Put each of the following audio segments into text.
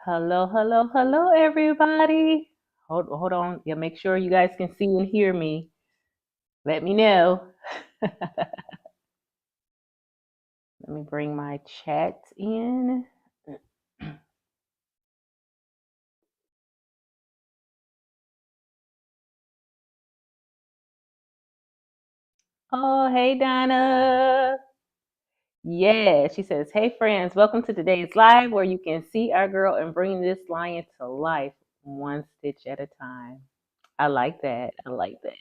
Hello, hello, hello, everybody. Hold on. Yeah, make sure you guys can see and hear me. Let me know. Let me bring my chat in. Oh, hey, Donna. Yeah, she says, hey, friends, welcome to today's live where you can see our girl and bring this lion to life one stitch at a time. I like that. I like that.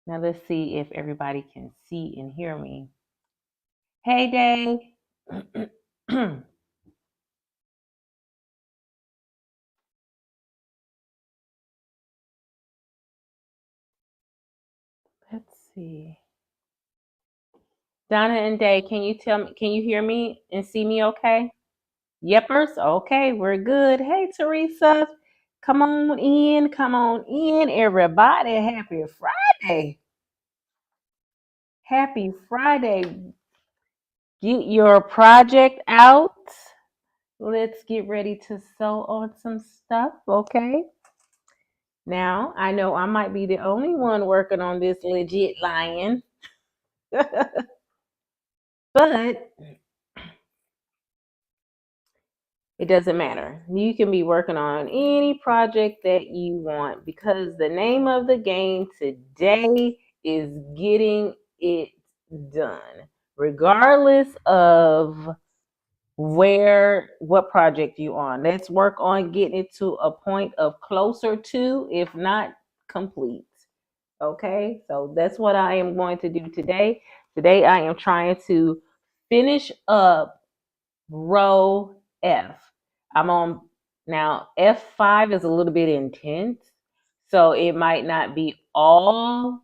Now, let's see if everybody can see and hear me. Hey, Dave. Let's see. Donna and Day, can you hear me and see me okay? Yepers, okay, we're good. Hey, Teresa, come on in, everybody. Happy Friday. Happy Friday. Get your project out. Let's get ready to sew on some stuff, okay? Now, I know I might be the only one working on this legit lion, but it doesn't matter. You can be working on any project that you want because the name of the game today is getting it done, regardless of what project you on. Let's work on getting it to a point of closer to, if not complete. Okay, so that's what I am going to do today. Today I am trying to finish up row F. I'm on now. F5 is a little bit intense, so it might not be all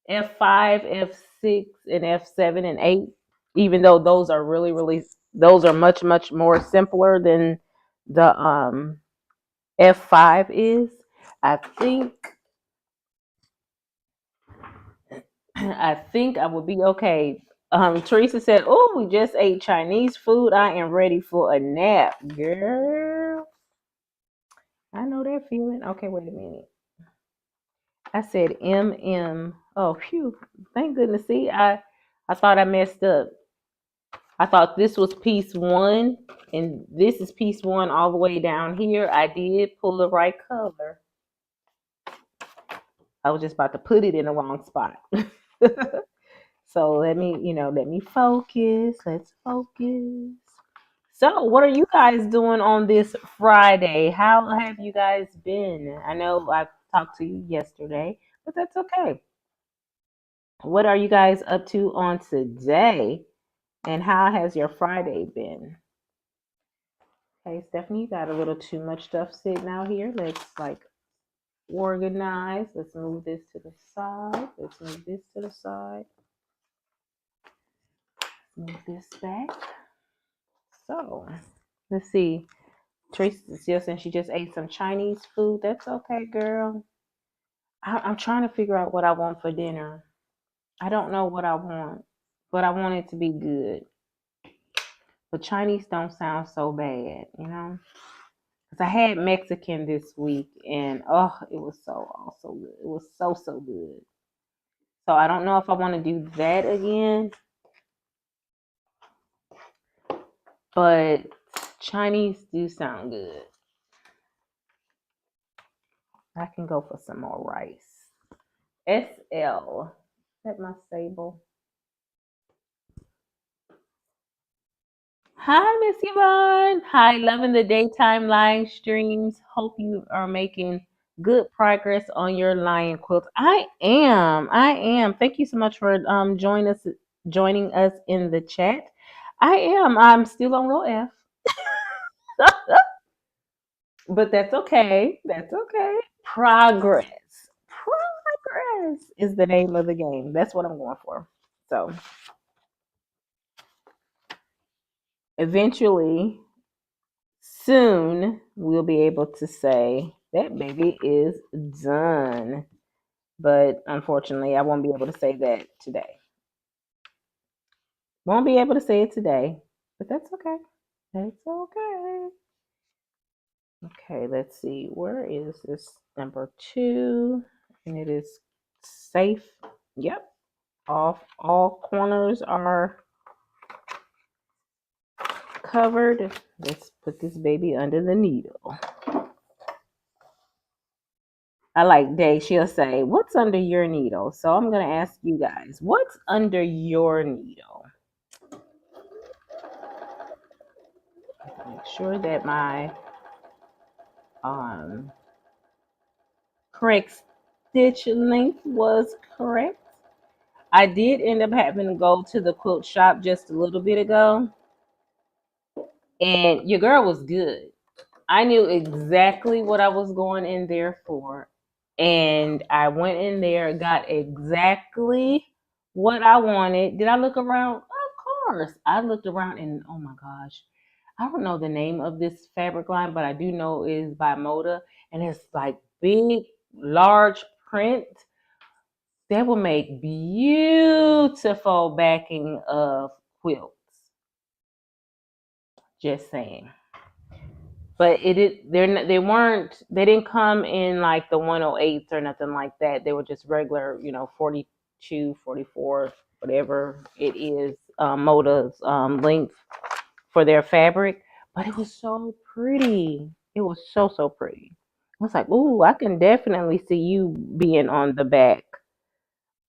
F5, F6, and F7 and 8, even though those are those are much more simpler than the F5 is. I think I think I will be okay. Teresa said, "Oh, we just ate Chinese food. I am ready for a nap, girl." I know that feeling. Okay, wait a minute. I said MM. Oh, phew. Thank goodness. See, I thought I messed up. I thought this was piece one, and this is piece one all the way down here. I did pull the right color. I was just about to put it in the wrong spot. So let me focus. Let's focus. So, what are you guys doing on this Friday? How have you guys been? I know I talked to you yesterday, but that's okay. What are you guys up to on today? And how has your Friday been? Okay, Stephanie, you got a little too much stuff sitting out here. Let's organize. Let's move this to the side. Let's move this to the side. Move this back. So, let's see. Tracy still saying she just ate some Chinese food. That's okay, girl. I'm trying to figure out what I want for dinner. I don't know what I want, but I want it to be good. But Chinese don't sound so bad, you know? Because I had Mexican this week and oh, it was so good. It was so good. So I don't know if I want to do that again, but Chinese do sound good. I can go for some more rice. SL. Is that my sable? Hi, Miss Yvonne. Hi, loving the daytime live streams. Hope you are making good progress on your lion quilt. I am. I am. Thank you so much for joining us in the chat. I am. I'm still on row F. But that's okay. That's okay. Progress. Progress is the name of the game. That's what I'm going for. So eventually, soon, we'll be able to say that baby is done. But unfortunately, I won't be able to say that today. Won't be able to say it today, but that's okay. It's okay. Okay, let's see. Where is this number 2? And it is safe. Yep. All corners are covered. Let's put this baby under the needle. I like Day. She'll say, "What's under your needle?" So I'm gonna ask you guys, what's under your needle? Make sure that my um correct stitch length was correct. I did end up having to go to the quilt shop just a little bit ago, and your girl was good. I knew exactly what I was going in there for. And I went in there, got exactly what I wanted. Did I look around? Of course. I looked around and oh my gosh. I don't know the name of this fabric line, but I do know it is by Moda. And it's like big, large print that will make beautiful backing of quilts. Just saying. But they didn't come in like the 108s or nothing like that. They were just regular, 42, 44, whatever it is, Moda's length for their fabric. But it was so pretty. It was so, so pretty. I was like, ooh, I can definitely see you being on the back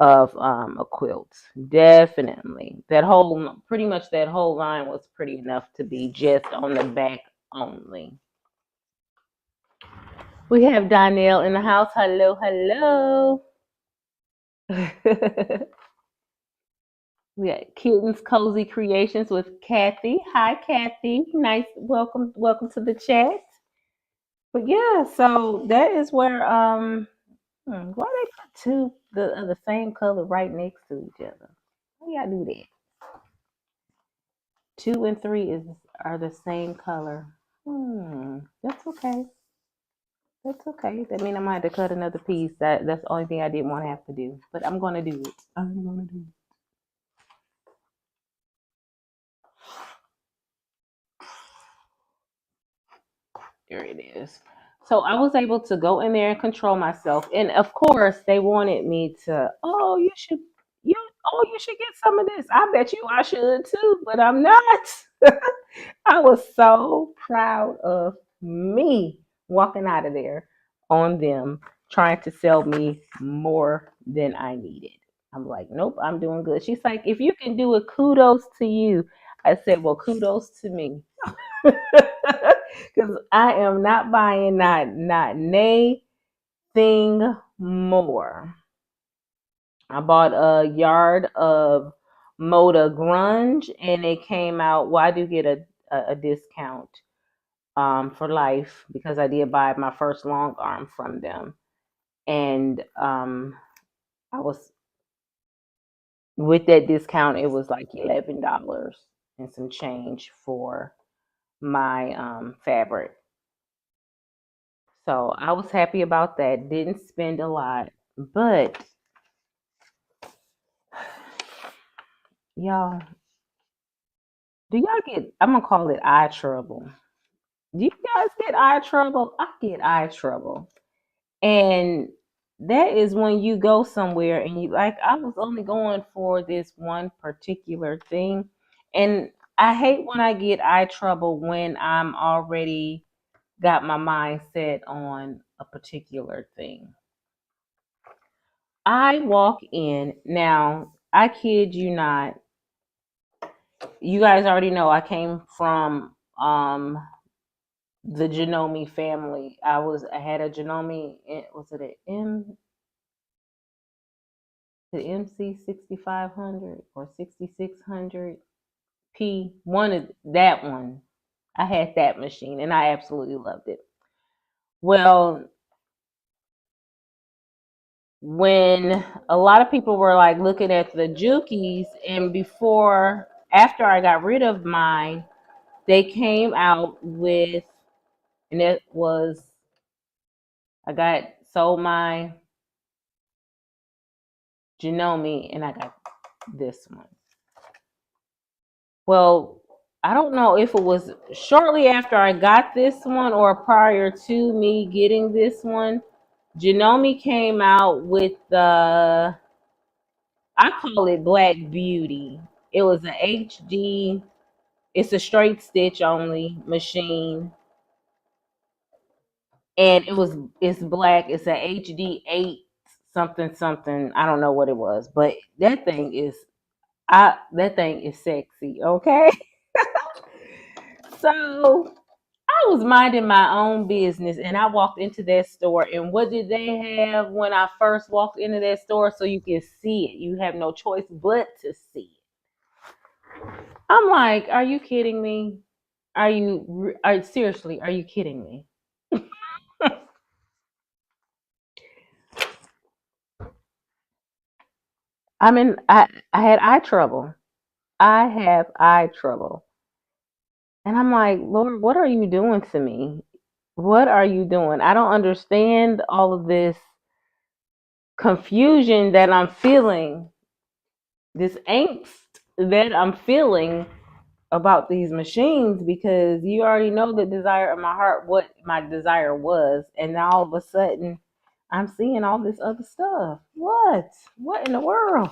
of a quilt. Definitely. Pretty much that whole line was pretty enough to be just on the back only. We have Donnell in the house. Hello, hello. We got Kittens Cozy Creations with Kathy. Hi, Kathy. Nice. Welcome to the chat. But yeah, so that is where why they put two the same color right next to each other? Why y'all do that? 2 and 3 are the same color. That's okay. That's okay. That means I might have to cut another piece. That's the only thing I didn't want to have to do. But I'm gonna do it. I'm gonna do it. There it is. So I was able to go in there and control myself. And of course, they wanted me to, you should get some of this. I bet you I should too, but I'm not. I was so proud of me walking out of there on them trying to sell me more than I needed. I'm like, nope, I'm doing good. She's like, if you can do it, kudos to you. I said, well, kudos to me. Because I am not buying not nay thing more. I bought a yard of Moda Grunge and it came out. Well, I do get a discount for life because I did buy my first long arm from them. And I was with that discount, it was like $11 and some change for my fabric. So I was happy about that. Didn't spend a lot, but y'all, do y'all get? I'm gonna call it eye trouble. Do you guys get eye trouble? I get eye trouble, and that is when you go somewhere and you like. I was only going for this one particular thing, and I hate when I get eye trouble when I'm already got my mind set on a particular thing. I walk in now. I kid you not. You guys already know I came from the Janome family. I had a Janome. Was it an the MC 6500 or 6600 P? One of that one. I had that machine and I absolutely loved it. Well, when a lot of people were like looking at the Jukies, and after I got rid of mine, they came out with, and it was, I got sold my Janome and I got this one. Well, I don't know if it was shortly after I got this one or prior to me getting this one. Janome came out with the, I call it Black Beauty. It was an HD, it's a straight stitch only machine. And it's black. It's a HD 8 something something. I don't know what it was, but that thing is sexy, okay? So I was minding my own business and I walked into that store, and what did they have when I first walked into that store? So you can see it. You have no choice but to see it. I'm like, are you kidding me? Seriously, are you kidding me? I had eye trouble. I have eye trouble. And I'm like, Lord, what are you doing to me? What are you doing? I don't understand all of this confusion that I'm feeling, this angst that I'm feeling about these machines, because you already know the desire of my heart, what my desire was. And now all of a sudden, I'm seeing all this other stuff. What? What in the world?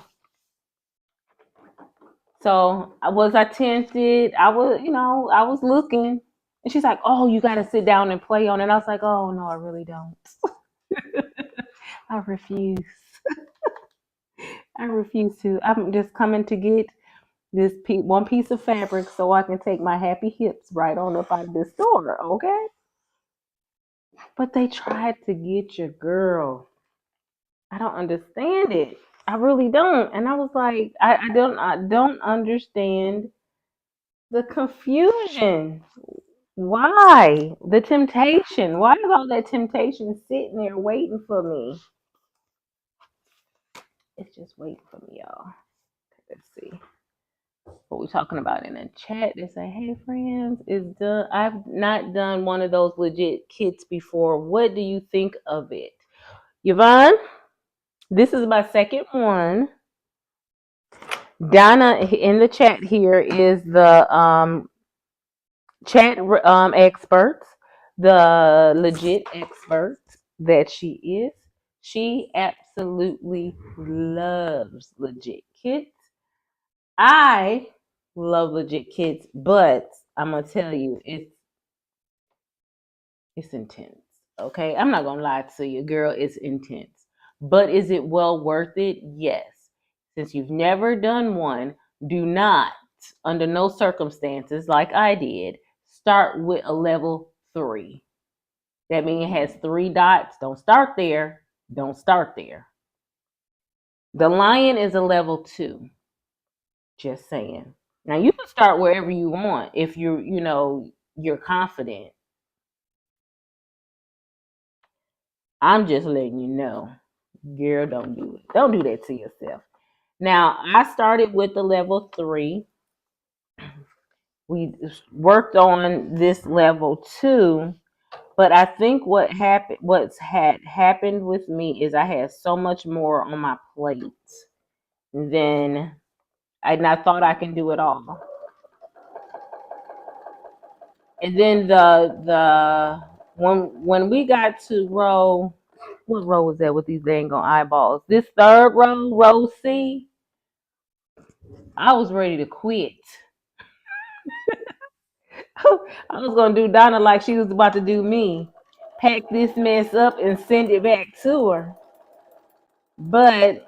So was I tempted? I was looking. And she's like, oh, you got to sit down and play on it. And I was like, oh, no, I really don't. I refuse. I refuse to. I'm just coming to get one piece of fabric so I can take my happy hips right on up out of this store, okay? But they tried to get your girl. I don't understand it. I really don't. And I was like, I don't understand the confusion. Why? The temptation. Why is all that temptation sitting there waiting for me? It's just waiting for me, y'all. Let's see what we're talking about in the chat. They say, hey friends, is done. I've not done one of those legit kits before. What do you think of it? Yvonne, this is my second one. Donna in the chat here is the chat experts, the legit expert that she is. She absolutely loves legit kits. I love legit kits, but I'm gonna tell you, it's intense. Okay, I'm not gonna lie to you, girl. It's intense, but is it well worth it? Yes. Since you've never done one, do not, under no circumstances, like I did, start with a level 3. That means it has 3 dots. Don't start there. Don't start there. The lion is a level 2. Just saying. Now you can start wherever you want if you're confident. I'm just letting you know. Girl, don't do it. Don't do that to yourself. Now, I started with the level 3. We worked on this level 2, but I think what's had happened with me is I had so much more on my plate than I thought I can do it all. And then the when we got to row, what row was that with these dang on eyeballs? This third row, row C, I was ready to quit. I was gonna do Donna like she was about to do me. Pack this mess up and send it back to her. But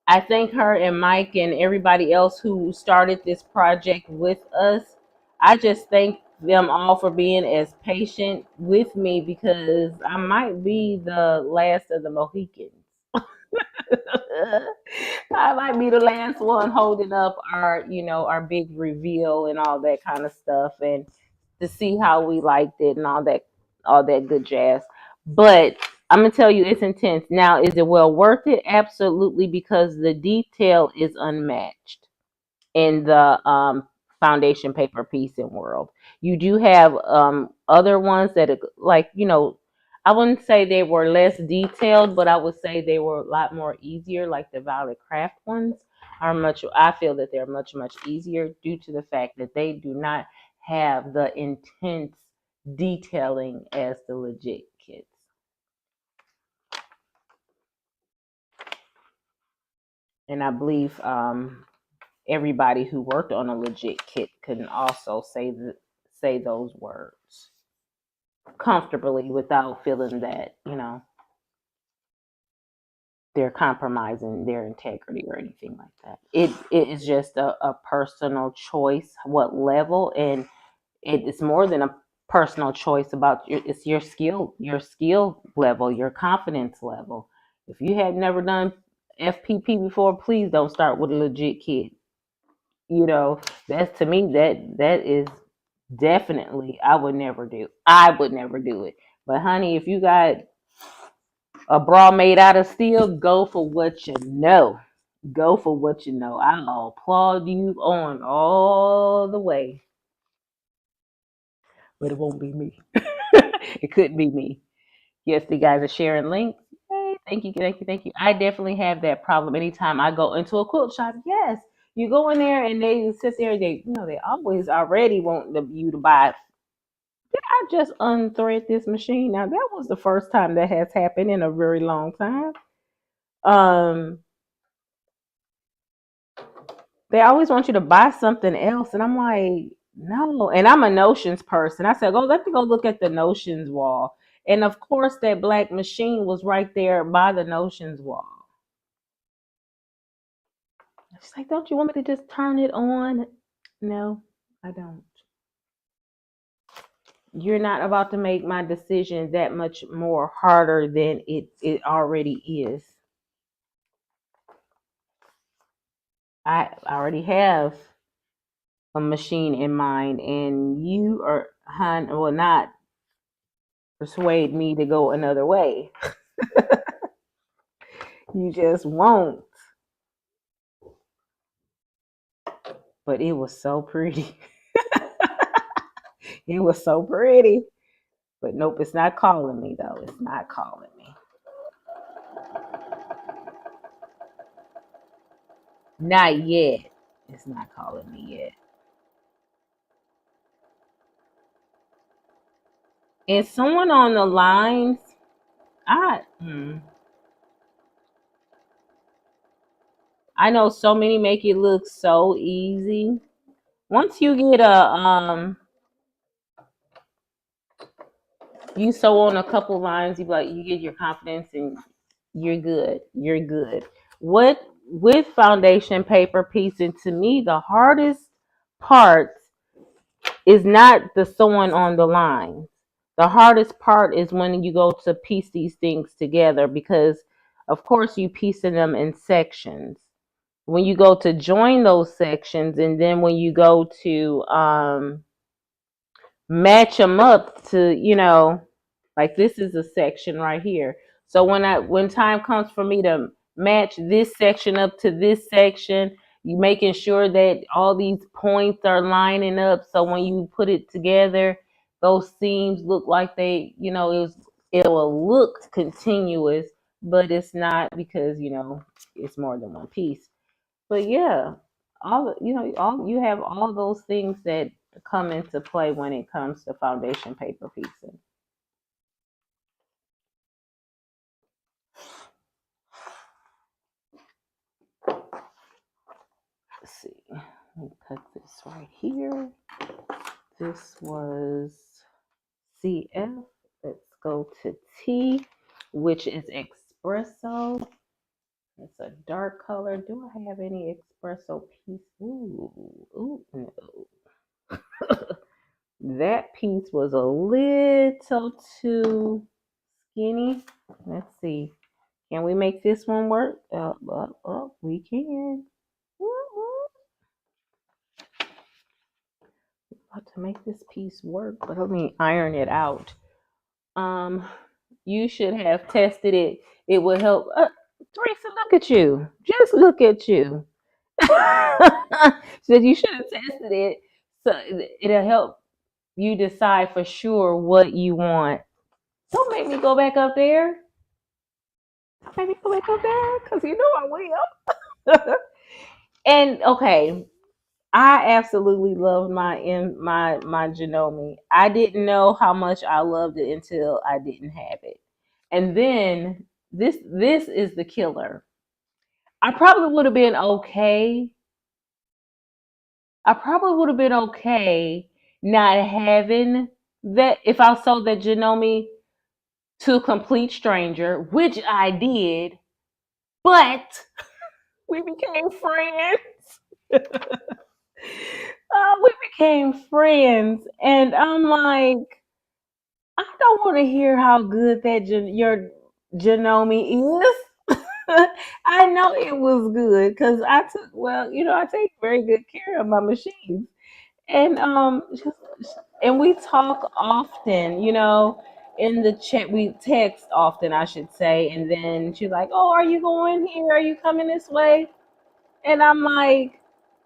I thank her and Mike and everybody else who started this project with us. I just thank them all for being as patient with me, because I might be the last of the Mohicans. I might be the last one holding up our big reveal and all that kind of stuff, and to see how we liked it and all that good jazz. But I'm gonna tell you, it's intense. Now, is it well worth it? Absolutely, because the detail is unmatched in the foundation paper piecing world. You do have other ones that are like, I wouldn't say they were less detailed, but I would say they were a lot more easier, like the Violet Craft ones. are much, I feel that they're much, much easier due to the fact that they do not have the intense detailing as the legit kits. And I believe everybody who worked on a legit kit couldn't also say those words comfortably without feeling that, you know, they're compromising their integrity or anything like that. It is just a personal choice what level, and it's more than a personal choice about it's your skill level, your confidence level. If you had never done FPP before, please don't start with a legit kit. You know, that's, to me, that is definitely, I would never do it. But honey, if you got a bra made out of steel, go for what you know. Go for what you know. I'll applaud you on all the way. But it won't be me. It couldn't be me. Yes, the guys are sharing links. Hey, thank you, thank you, thank you. I definitely have that problem anytime I go into a quilt shop. Yes, you go in there and they sit there. They always already want you to buy. Did I just unthread this machine? Now that was the first time that has happened in a very long time. Um, they always want you to buy something else, and I'm like, no. And I'm a notions person. I said, let me go look at the notions wall. And of course, that black machine was right there by the notions wall. She's like, don't you want me to just turn it on? No, I don't. You're not about to make my decision that much more harder than it already is. I already have a machine in mind, and you will not persuade me to go another way. You just won't. But it was so pretty. It was so pretty. But nope, it's not calling me though. It's not calling me. Not yet. It's not calling me yet. And someone on the lines, I I know so many make it look so easy. Once you get you sew on a couple lines, you get your confidence and you're good. You're good. What with foundation paper piecing, to me the hardest part is not the sewing on the lines. The hardest part is when you go to piece these things together, because of course you piecing them in sections. When you go to join those sections, and then when you go to match them up to, like this is a section right here. So when time comes for me to match this section up to this section, you making sure that all these points are lining up, so when you put it together, those seams look like it will look continuous, but it's not, because it's more than one piece. But yeah, all you have all those things that come into play when it comes to foundation paper piecing. Let's see. Let me cut this right here. This was CF. Let's go to T, which is espresso. It's a dark color. Do I have any espresso piece? Ooh, no. That piece was a little too skinny. Let's see. Can we make this one work? We can. About to make this piece work, but let me iron it out. You should have tested it. It would help. Teresa, look at you. Just look at you. So you should have tested it, so it'll help you decide for sure what you want. Don't make me go back up there. Don't make me go back up there, because you know I will. And okay, I absolutely loved my Janome. I didn't know how much I loved it until I didn't have it. And then this is the killer. I probably would have been okay. I probably would have been okay not having that if I sold that Janome to a complete stranger, which I did, but we became friends. We became friends, and I'm like, I don't want to hear how good that your Janome is. I know it was good because I took well, I take very good care of my machines, and and we talk often, in the chat we text often, I should say, and then she's like, "Oh, are you going here? Are you coming this way?" And I'm like,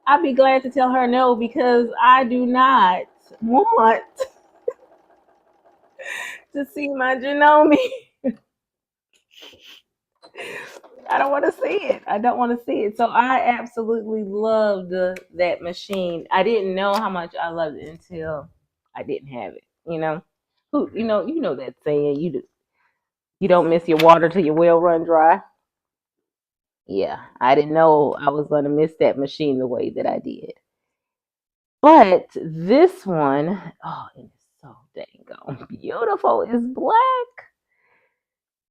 I'd be glad to tell her no because I do not want to see my Janome. I don't want to see it. I don't want to see it. So I absolutely loved that machine. I didn't know how much I loved it until I didn't have it. Who you know that saying you don't miss your water till your well run dry. Yeah, I didn't know I was gonna miss that machine the way that I did. But this one, oh, it is so dang on beautiful. It's black.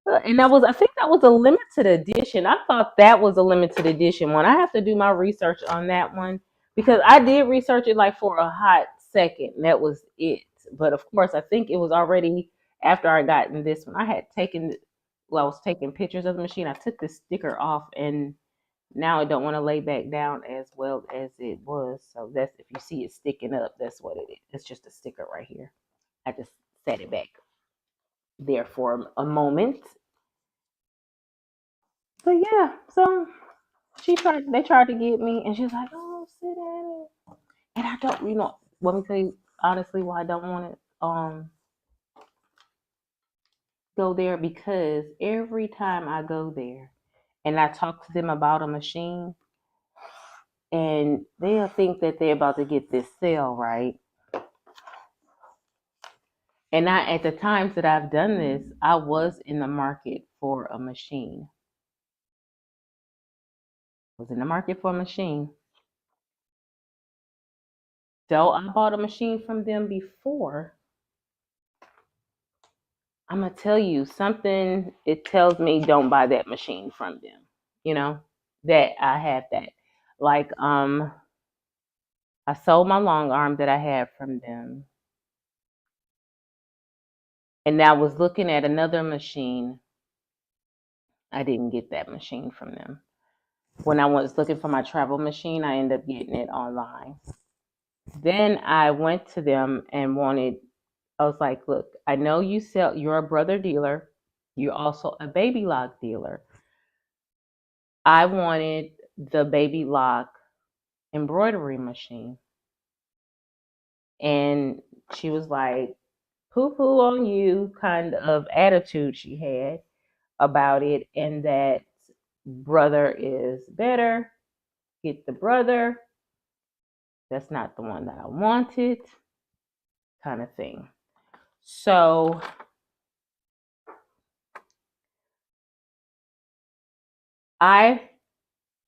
And I think that was a limited edition. I thought that was a limited edition one. I have to do my research on that one because I did research it like for a hot second. And that was it. But of course, I think it was already after I gotten this one. I had taken, well, I was taking pictures of the machine. I took the sticker off and now I don't want to lay back down as well as it was. So that's, if you see it sticking up, that's what it is. It's just a sticker right here. I just set it back there for a moment. But yeah, so they tried to get me, and she's like, "Oh, sit at it." And I don't, let me tell you honestly why I don't want to go there, because every time I go there and I talk to them about a machine, and they'll think that they're about to get this sale, right? And at the times that I've done this, I was in the market for a machine. Was in the market for a machine. So I bought a machine from them before. I'm gonna tell you something. It tells me don't buy that machine from them. You know that I have that. Like I sold my long arm that I had from them, and I was looking at another machine. I didn't get that machine from them. When I was looking for my travel machine, I ended up getting it online. Then I went to them and wanted. I was like, look, I know you're a brother dealer. You're also a baby lock dealer. I wanted the baby lock embroidery machine. And she was like, poo poo on you kind of attitude she had about it, and that brother is better. Get the brother. That's not the one that I wanted, kind of thing. So I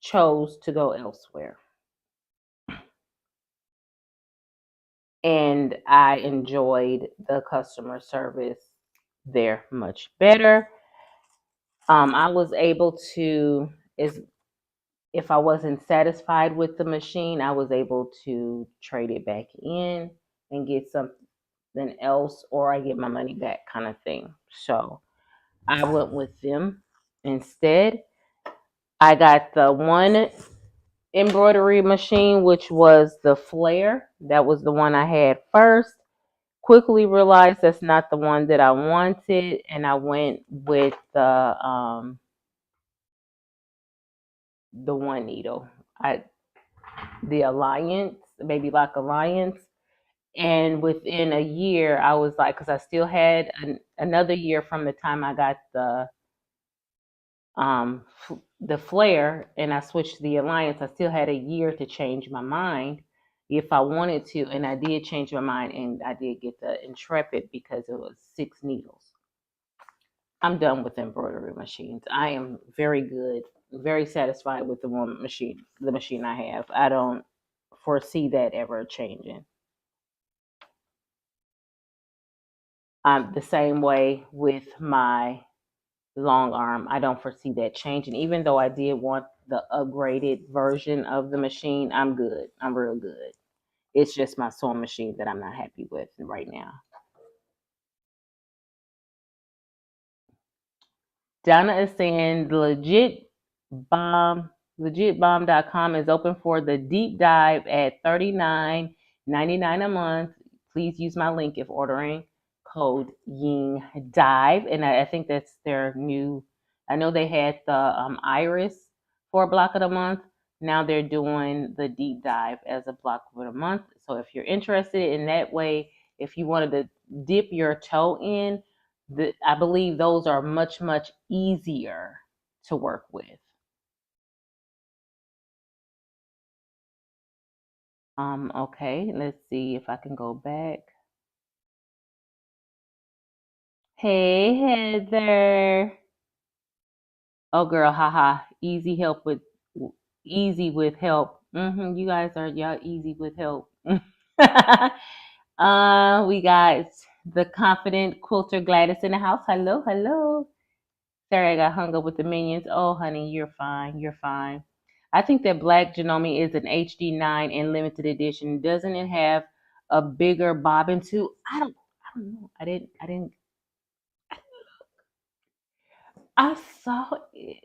chose to go elsewhere. And I enjoyed the customer service there much better. I was able to, if I wasn't satisfied with the machine, I was able to trade it back in and get something else, or I get my money back, kind of thing. So I went with them instead. I got the one embroidery machine, which was the flare. That was the one I had first. Quickly realized that's not the one that I wanted, and I went with the one needle. The Alliance, the Baby Lock Alliance. And within a year, I was like, because I still had another year from the time I got the flare and I switched to the Alliance, I still had a year to change my mind if I wanted to, and I did change my mind, and I did get the Intrepid because it was 6 needles. I'm done with embroidery machines. I am very good, very satisfied with the machine I have. I don't foresee that ever changing. I'm the same way with my long arm. I don't foresee that changing. Even though I did want the upgraded version of the machine, I'm good. I'm real good. It's just my sewing machine that I'm not happy with right now. Donna is saying legitbomb.com is open for the deep dive at $39.99 a month. Please use my link if ordering code Ying Dive. And I think that's their new. I know they had the Iris for a block of the month. Now they're doing the deep dive as a block of the month. So if you're interested in that way, if you wanted to dip your toe in, I believe those are much, much easier to work with. Okay, let's see if I can go back. Hey, Heather. Oh, girl, haha. Easy with help. You guys are y'all easy with help. We got the confident quilter Gladys in the house. Hello, hello. Sorry, I got hung up with the minions. Oh, honey, you're fine. You're fine. I think that Black Janome is an HD9 in limited edition. Doesn't it have a bigger bobbin too? I don't know. I saw it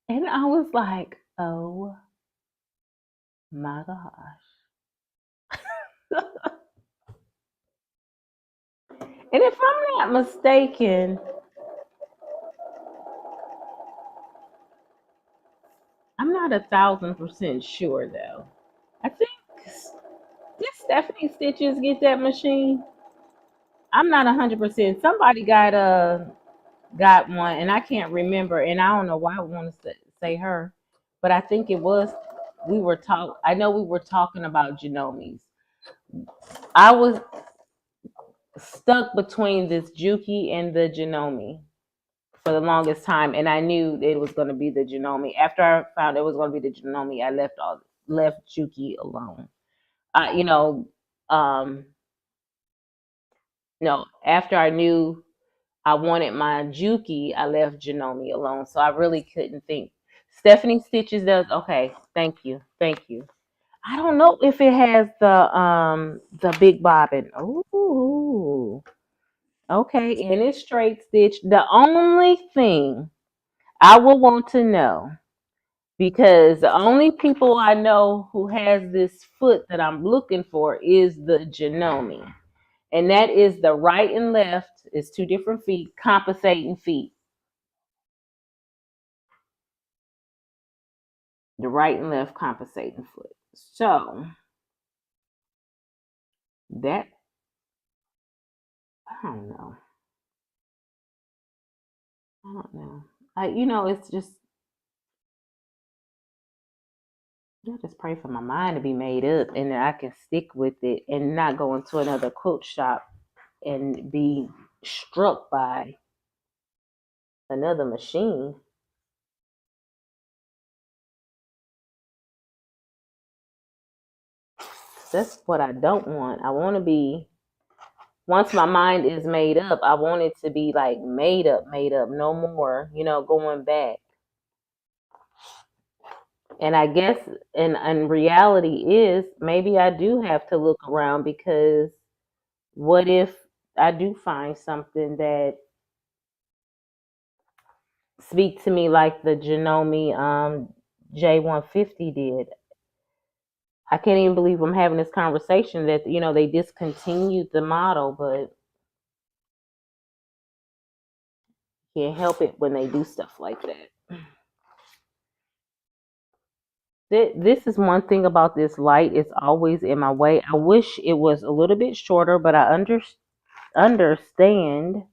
and I was like, oh my gosh. And if I'm not mistaken, I'm not 1,000% sure though. I think did Stephanie Stitches get that machine? I'm not 100%. Somebody got one, and I can't remember, and I don't know why I want to say her, but I think it was. I know we were talking about Genomes. I was stuck between this Juki and the Genome for the longest time, and I knew it was going to be the Genome. After I found it was going to be the Genome, I left Juki alone. You know, no, after I knew I wanted my Juki, I left Janome alone. So I really couldn't think. Stephanie Stitches does okay. Thank you. Thank you. I don't know if it has the big bobbin. Ooh. Okay, and it's straight stitch. The only thing I will want to know, because the only people I know who has this foot that I'm looking for is the Janome. And that is the right and left is 2 different feet, compensating feet. The right and left compensating foot. So that I don't know. I don't know. It's just I just pray for my mind to be made up and that I can stick with it and not go into another quilt shop and be struck by another machine. That's what I don't want. I want to be once my mind is made up, I want it to be like made up, no more, going back. And I guess and reality is maybe I do have to look around because what if I do find something that speak to me like the Janome J150 did. I can't even believe I'm having this conversation that they discontinued the model, but can't help it when they do stuff like that. This is one thing about this light. It's always in my way. I wish it was a little bit shorter, but I understand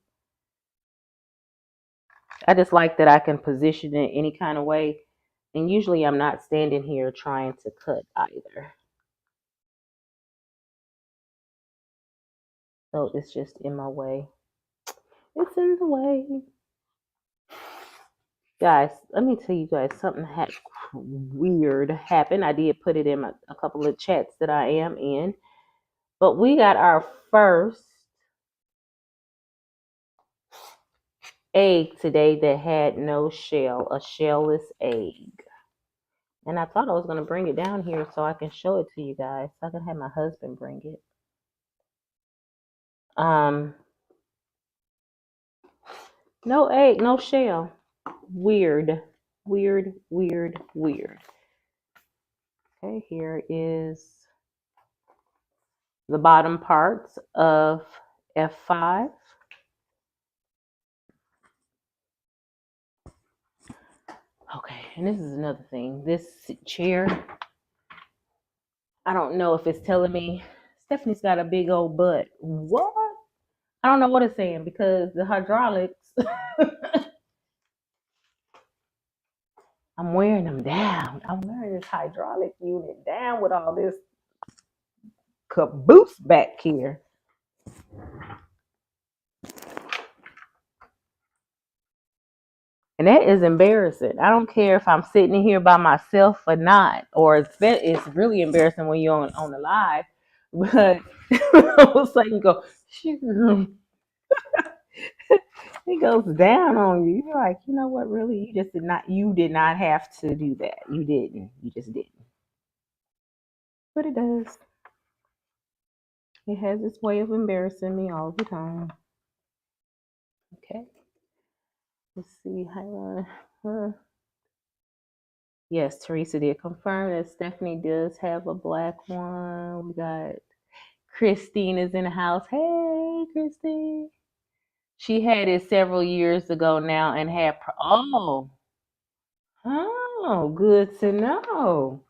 I just like that I can position it any kind of way. And usually I'm not standing here trying to cut either. So it's just in my way. It's in the way. Guys, let me tell you guys something weird happened. I did put it in a couple of chats that I am in. But we got our first egg today that had no shell, a shellless egg. And I thought I was going to bring it down here so I can show it to you guys. So I can have my husband bring it. No egg, no shell. Weird, weird, weird, weird. Okay, here is the bottom parts of F5. Okay, and this is another thing. This chair, I don't know if it's telling me Stephanie's got a big old butt. What? I don't know what it's saying because the hydraulics, I'm wearing them down. I'm wearing this hydraulic unit down with all this caboose back here. And that is embarrassing. I don't care if I'm sitting here by myself or not, or it's really embarrassing when you're on the live. But all of a sudden you go, it goes down on you. You're like, you know what? Really, you did not have to do that. You didn't. You just didn't. But it does. It has this way of embarrassing me all the time. Okay. Let's see. Yes, Teresa did confirm that Stephanie does have a black one. We got Christine is in the house. Hey, Christine. She had it several years ago now and had good to know.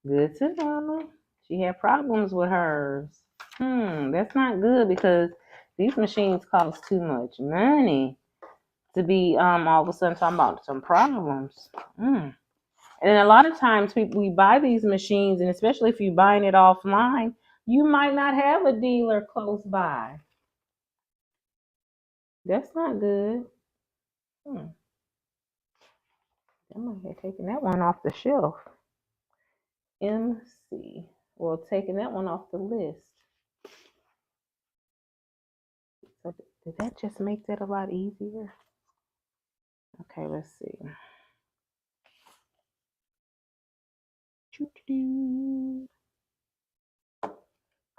Good to know. She had problems with hers. That's not good because these machines cost too much money to be all of a sudden talking about some problems. And a lot of times we buy these machines, and especially if you're buying it offline, you might not have a dealer close by. That's not good. I might have taken that one off the shelf. MC. Well, taking that one off the list. So did that just make that a lot easier? Okay, let's see.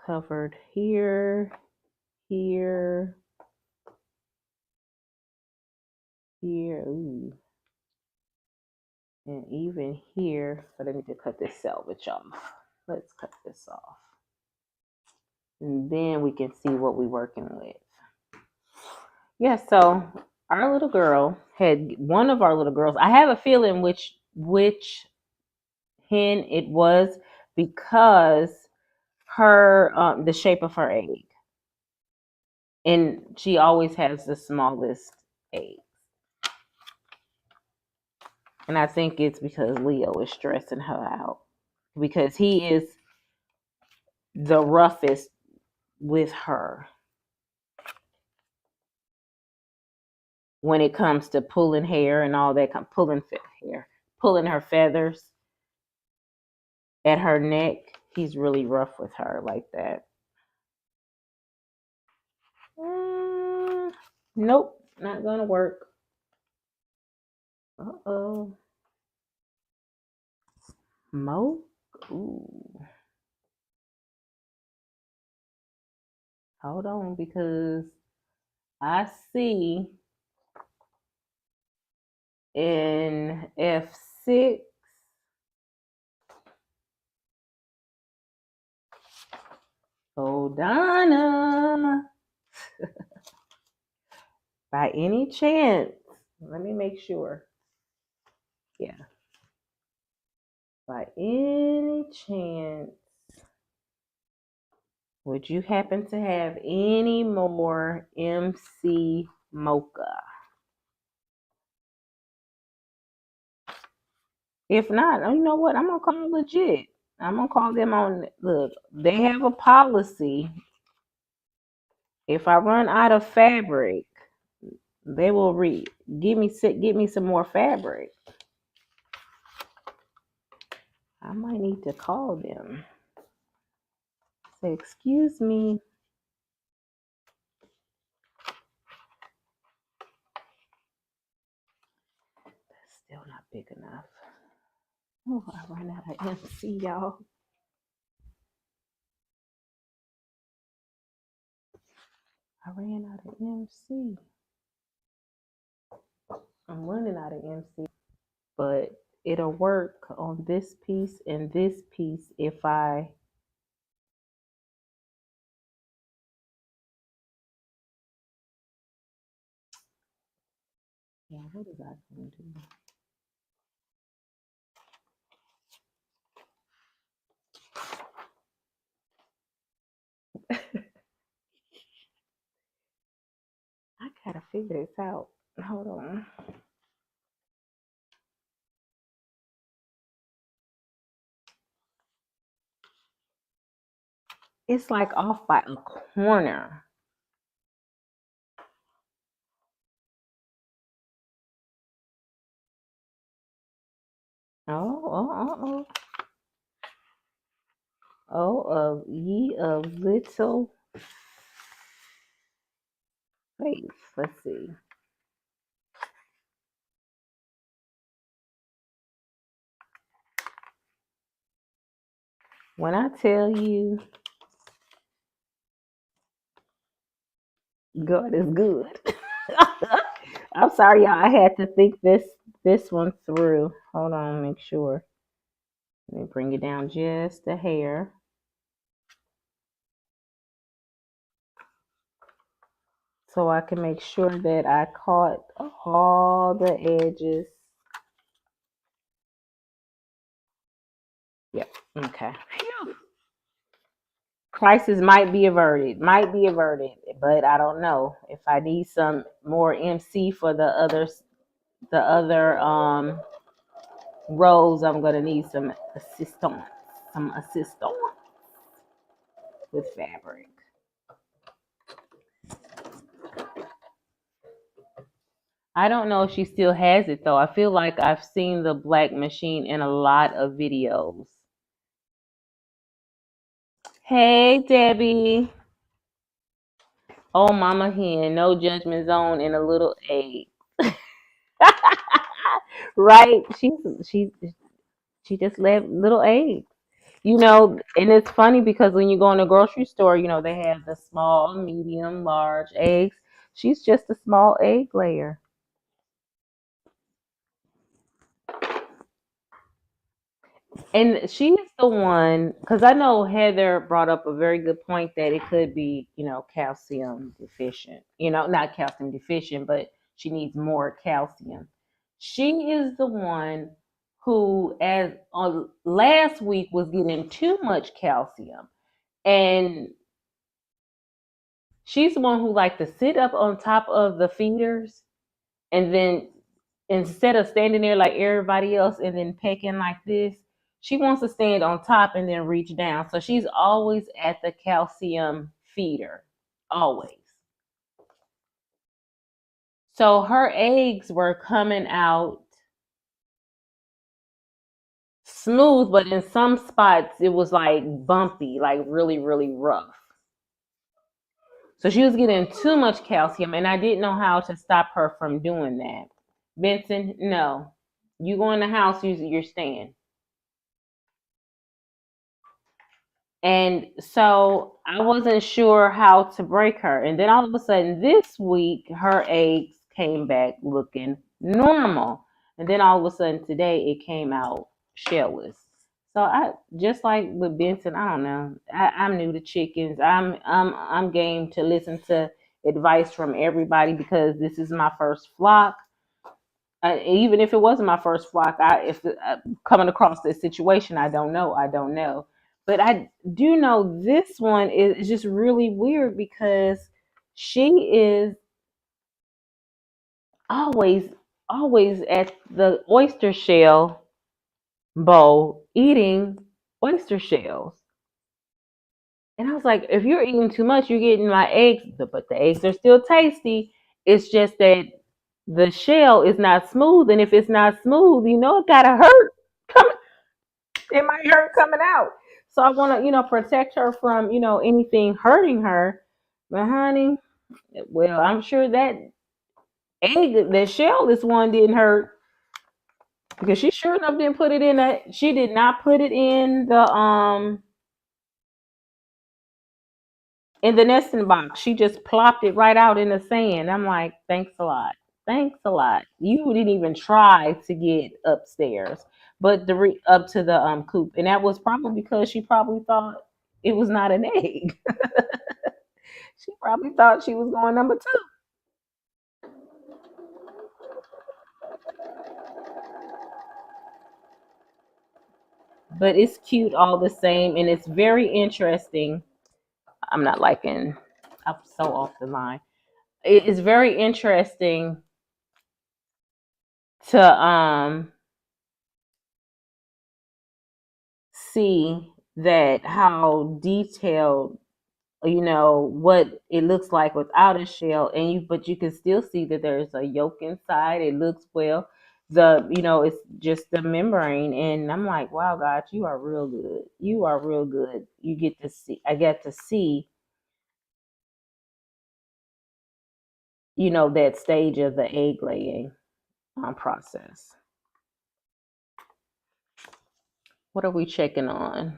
Covered here, here, here, ooh. And even here, but I need to cut this salvage off. Let's cut this off. And then we can see what we're working with. Yeah, so our little girl had one of our little girls. I have a feeling which hen it was because her the shape of her egg. And she always has the smallest egg. And I think it's because Leo is stressing her out because he is the roughest with her when it comes to pulling hair and all that, pulling her feathers at her neck. He's really rough with her like that. Nope, not gonna work. Uh-oh. Mo? Ooh. Hold on, because I see in F6 oh, Donna. By any chance, let me make sure. Yeah. By any chance, would you happen to have any more MC Mocha? If not, you know what? I'm gonna call legit. I'm gonna call them on. Look, they have a policy. If I run out of fabric, they will give me some more fabric. I might need to call them. Say, excuse me. That's still not big enough. Oh, I ran out of MC, y'all. I ran out of MC. I'm running out of MC. But it'll work on this piece and this piece if I yeah, what is I going to do? I gotta figure this out. Hold on. It's like off by a corner. Oh. Oh, of ye of little faith. Let's see. When I tell you God is good. I'm sorry, y'all. I had to think this one through. Hold on, make sure. Let me bring it down just a hair. So I can make sure that I caught all the edges. Yep. Okay. Phew. Crisis might be averted, but I don't know. If I need some more MC for the other rows, I'm gonna need some assistance with fabric. I don't know if she still has it though. I feel like I've seen the black machine in a lot of videos. Hey, Debbie. Oh, Mama Hen, no judgment zone and a little egg. Right? She just left little eggs. And it's funny because when you go in the grocery store, they have the small, medium, large eggs. She's just a small egg layer. And she's the one, because I know Heather brought up a very good point that it could be, calcium deficient. Not calcium deficient, but she needs more calcium. She is the one who, as on last week, was getting too much calcium. And she's the one who liked to sit up on top of the feeders and then instead of standing there like everybody else and then pecking like this, she wants to stand on top and then reach down. So she's always at the calcium feeder, always. So her eggs were coming out smooth, but in some spots it was like bumpy, like really, really rough. So she was getting too much calcium, and I didn't know how to stop her from doing that. Benson, no. You go in the house, you're staying. And so I wasn't sure how to break her. And then all of a sudden this week, her eggs came back looking normal. And then all of a sudden today, it came out shellless. So I just like with Benson, I don't know. I'm new to chickens. I'm game to listen to advice from everybody because this is my first flock. Even if it wasn't my first flock, if coming across this situation, I don't know. But I do know this one is just really weird because she is always, always at the oyster shell bowl eating oyster shells. And I was like, if you're eating too much, you're getting my eggs, but the eggs are still tasty. It's just that the shell is not smooth, and if it's not smooth, it gotta hurt. It might hurt coming out. So I want to, protect her from, anything hurting her. But honey, well, I'm sure that that shellless one didn't hurt because she sure enough didn't put it in that. She did not put it in the nesting box. She just plopped it right out in the sand. I'm like, thanks a lot. Thanks a lot. You didn't even try to get upstairs, but up to the coop, and that was probably because she probably thought it was not an egg. She probably thought she was going number two. But it's cute all the same, and it's very interesting. I'm not liking. I'm so off the line. It is very interesting to see that how detailed what it looks like without a shell, and but you can still see that there's a yolk inside. It looks well. It's just the membrane, and I'm like, wow, God, you are real good. You are real good. You get to see. I get to see, that stage of the egg laying process. What are we checking on?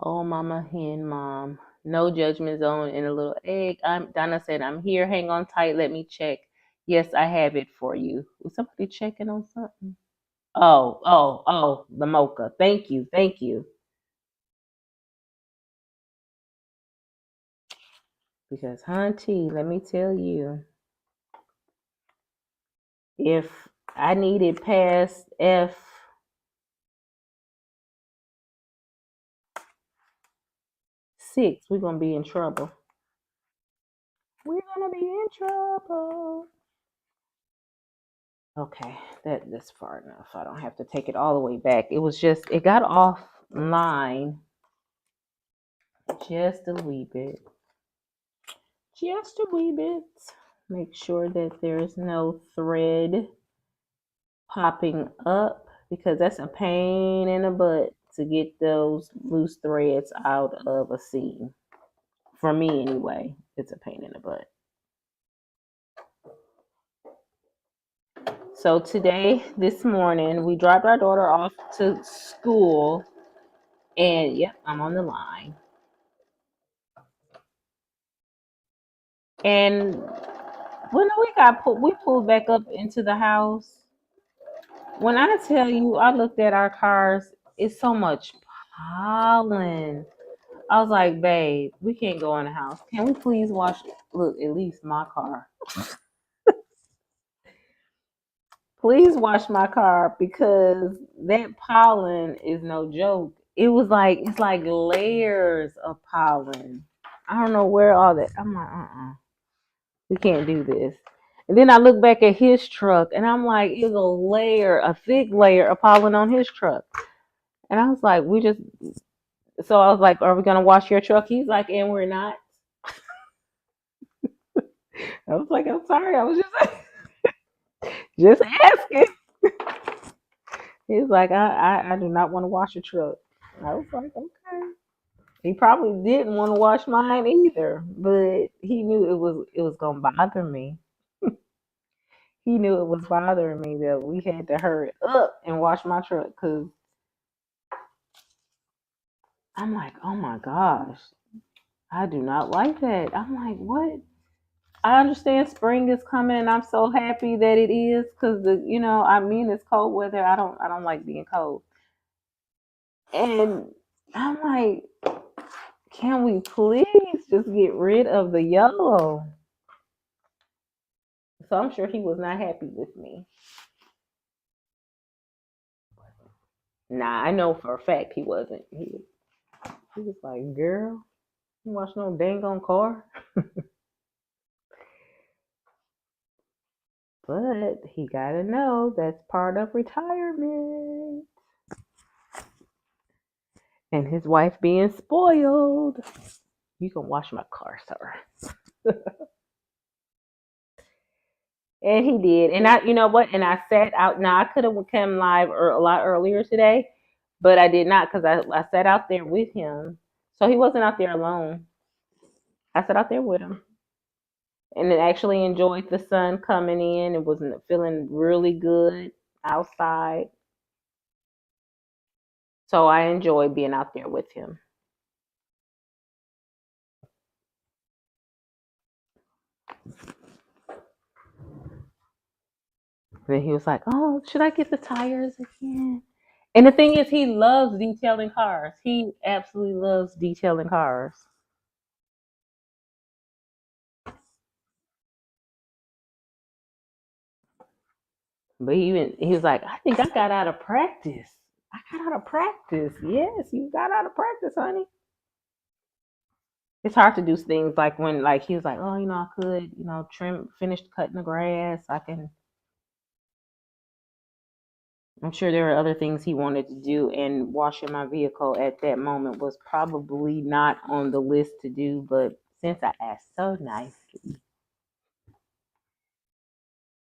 Oh, mama hen mom. No judgment zone in a little egg. Donna said, I'm here. Hang on tight. Let me check. Yes, I have it for you. Was somebody checking on something? Oh, the mocha. Thank you. Thank you. Because, hunty, let me tell you, if I needed past F6, we're going to be in trouble. We're going to be in trouble. Okay, that's far enough. I don't have to take it all the way back. It got offline just a wee bit. Just a wee bit. Make sure that there's no thread popping up because that's a pain in the butt to get those loose threads out of a seam. For me, anyway, it's a pain in the butt. So this morning, we dropped our daughter off to school, and yep, I'm on the line. And when we pulled back up into the house. When I tell you, I looked at our cars, it's so much pollen. I was like, babe, we can't go in the house. Can we please wash, look, at least my car? Please wash my car because that pollen is no joke. It's like layers of pollen. I don't know where all that. I'm like, we can't do this. And then I look back at his truck and I'm like, it's a thick layer of pollen on his truck. And I was like, so I was like, are we going to wash your truck? He's like, and we're not. I was like, I'm sorry. I was just asking. He's like, I do not want to wash your truck. I was like, okay. He probably didn't want to wash mine either, but he knew it was gonna bother me. He knew it was bothering me that we had to hurry up and wash my truck because I'm like, oh my gosh, I do not like that. I'm like, what? I understand spring is coming, and I'm so happy that it is because I mean, it's cold weather. I don't like being cold, and I'm like, can we please just get rid of the yellow? So I'm sure he was not happy with me. Nah, I know for a fact he wasn't. He was like, girl, you watch no dang on car. But he gotta know that's part of retirement. And his wife being spoiled. You can wash my car, sir. And he did. And I, you know what? And I sat out. Now I could have come live a lot earlier today, but I did not because I sat out there with him. So he wasn't out there alone. I sat out there with him and then actually enjoyed the sun coming in. It wasn't feeling really good outside. So I enjoyed being out there with him. Then he was like, "Oh, should I get the tires again?" And the thing is, he loves detailing cars. He absolutely loves detailing cars. But he was like, "I think I got out of practice. I got out of practice." Yes, you got out of practice, honey. It's hard to do things like when, like he was like, "Oh, I could, finish cutting the grass. I can." I'm sure there are other things he wanted to do, and washing my vehicle at that moment was probably not on the list to do. But since I asked so nicely,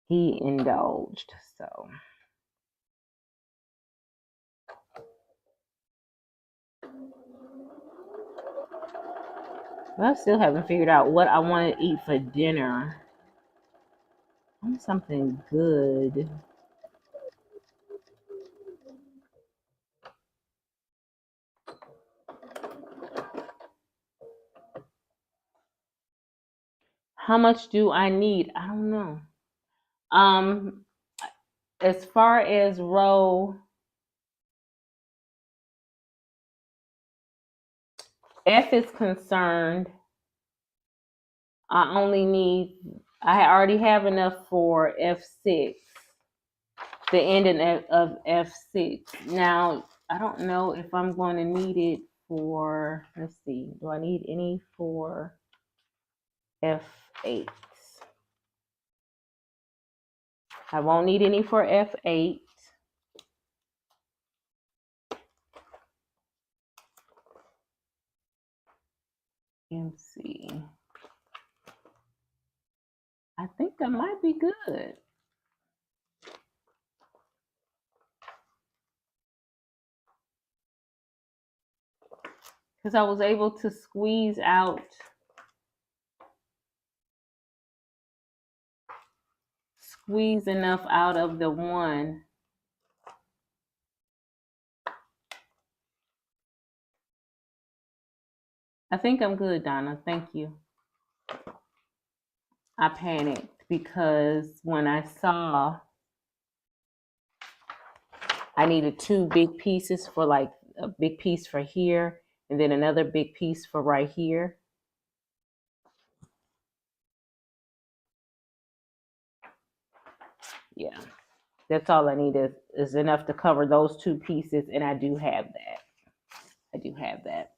he indulged. So but I still haven't figured out what I want to eat for dinner. I want something good. How much do I need? I don't know. Um, as far as row F is concerned, I only need. I already have enough for F6, the ending of F6. Now I don't know if I'm going to need it for. Let's see. Do I need any for F8? I won't need any for F8. MC. I think that might be good. Because I was able to squeeze enough out of the one. I think I'm good, Donna. Thank you. I panicked because when I saw I needed two big pieces for like a big piece for here and then another big piece for right here. Yeah, that's all I need is enough to cover those two pieces, and I do have that. I do have that.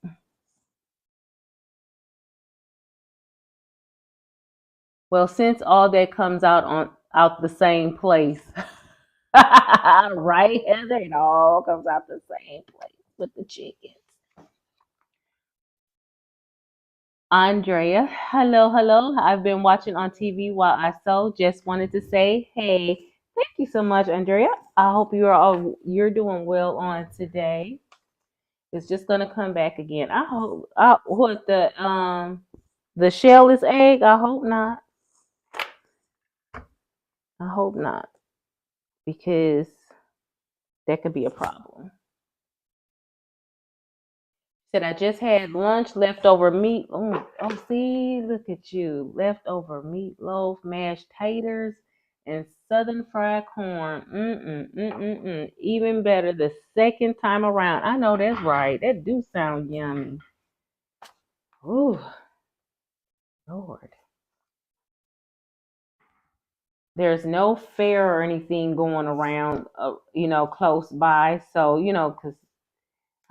Well, since all that comes out the same place, right, Heather? It all comes out the same place with the chickens. Andrea, hello, hello. I've been watching on TV while I sew. Just wanted to say, hey, thank you so much, Andrea. I hope you're doing well on today. It's just gonna come back again. I hope. What the shell is egg? I hope not. I hope not, because that could be a problem. Said I just had lunch, leftover meat. Oh, see, look at you. Leftover meatloaf, mashed taters, and southern fried corn. Even better the second time around. I know that's right. That do sound yummy. Ooh, Lord. There's no fair or anything going around, close by. So, because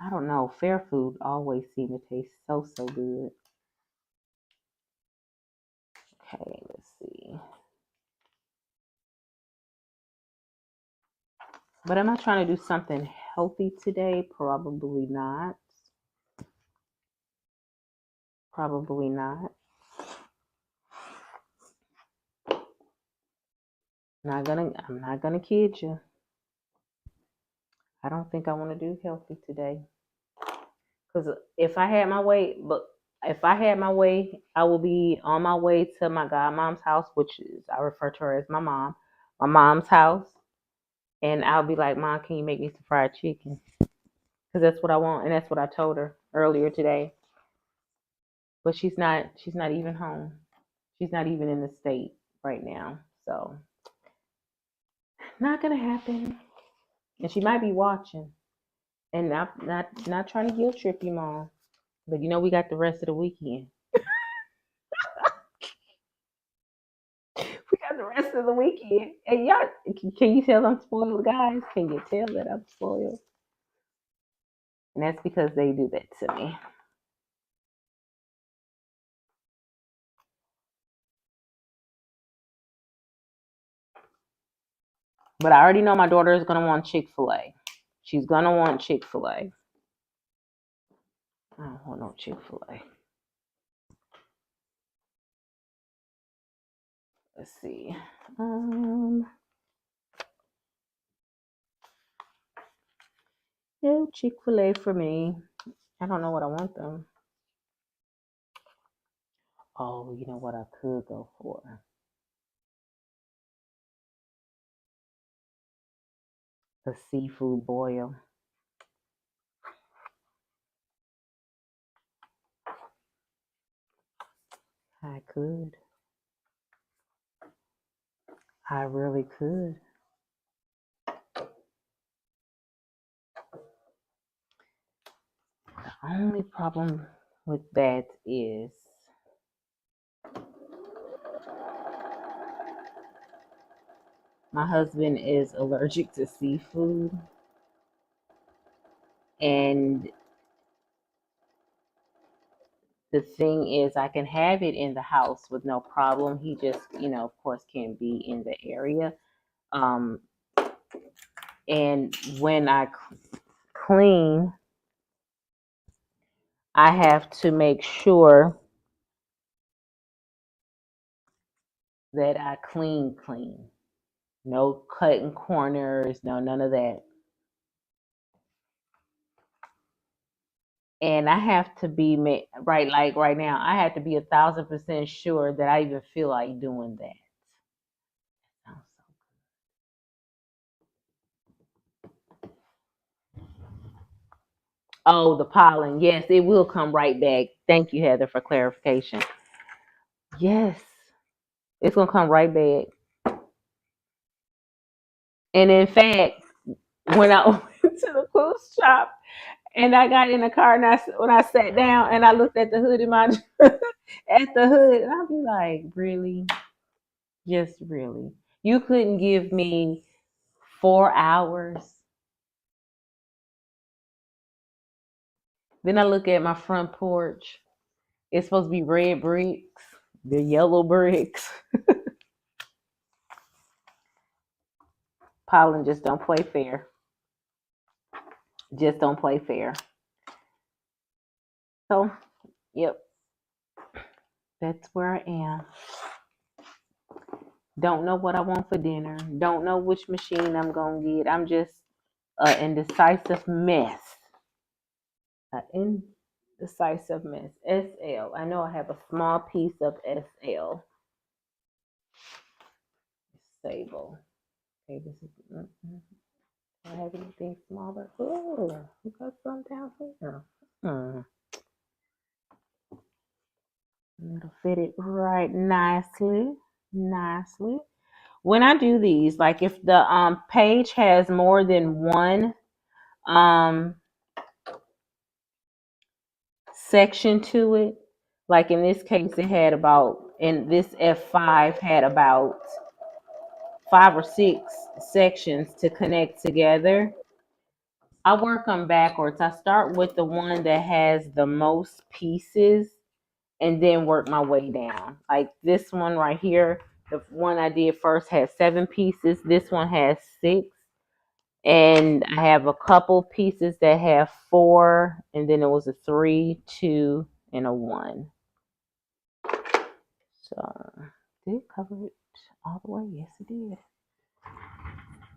I don't know, fair food always seem to taste so, so good. Okay, let's see. But am I trying to do something healthy today? Probably not. Probably not. I'm not gonna kid you. I don't think I want to do healthy today. Because if I had my way, I will be on my way to my godmom's house, which is, I refer to her as my mom's house. And I'll be like, Mom, can you make me some fried chicken? Because that's what I want. And that's what I told her earlier today. But she's not even home. She's not even in the state right now. So not gonna happen. And she might be watching. And not trying to guilt trip you, Mom. But you know we got the rest of the weekend. We got the rest of the weekend. And y'all, can you tell I'm spoiled, guys? Can you tell that I'm spoiled? And that's because they do that to me. But I already know my daughter is gonna want Chick-fil-A. She's gonna want Chick-fil-A. I don't want no Chick-fil-A. Let's see. No Chick-fil-A for me. I don't know what I want though. Oh, you know what I could go for? A seafood boil. I could. I really could. The only problem with that is my husband is allergic to seafood, and the thing is I can have it in the house with no problem. He just, of course can't be in the area. Um, and when I clean, I have to make sure that I clean. No cutting corners, no none of that. And I have to be right, like right now, I have to be 1,000% sure that I even feel like doing that. Sounds so good. Oh, the pollen. Yes, it will come right back. Thank you, Heather, for clarification. Yes, it's gonna come right back. And in fact, when I went to the quilt shop and I got in the car and when I sat down and I looked at the hood in my at the hood, and I'll be like, really? Just really? You couldn't give me 4 hours? Then I look at my front porch. It's supposed to be red bricks. The yellow bricks. Pollen just don't play fair. Just don't play fair. So, yep. That's where I am. Don't know what I want for dinner. Don't know which machine I'm going to get. I'm just an indecisive mess. An indecisive mess. SL. I know I have a small piece of SL. Sable. Okay, this is. Do I have anything smaller? Oh, we got some down here. It'll fit it right nicely. Nicely. When I do these, like if the page has more than one um section to it, like in this case it had about, in this F5 had about 5 or 6 sections to connect together. I work them backwards. I start with the one that has the most pieces and then work my way down. Like this one right here, the one I did first had 7 pieces. This one has 6. And I have a couple pieces that have 4, and then it was a 3, 2, and a 1. So did it cover it all the way? Yes, it did.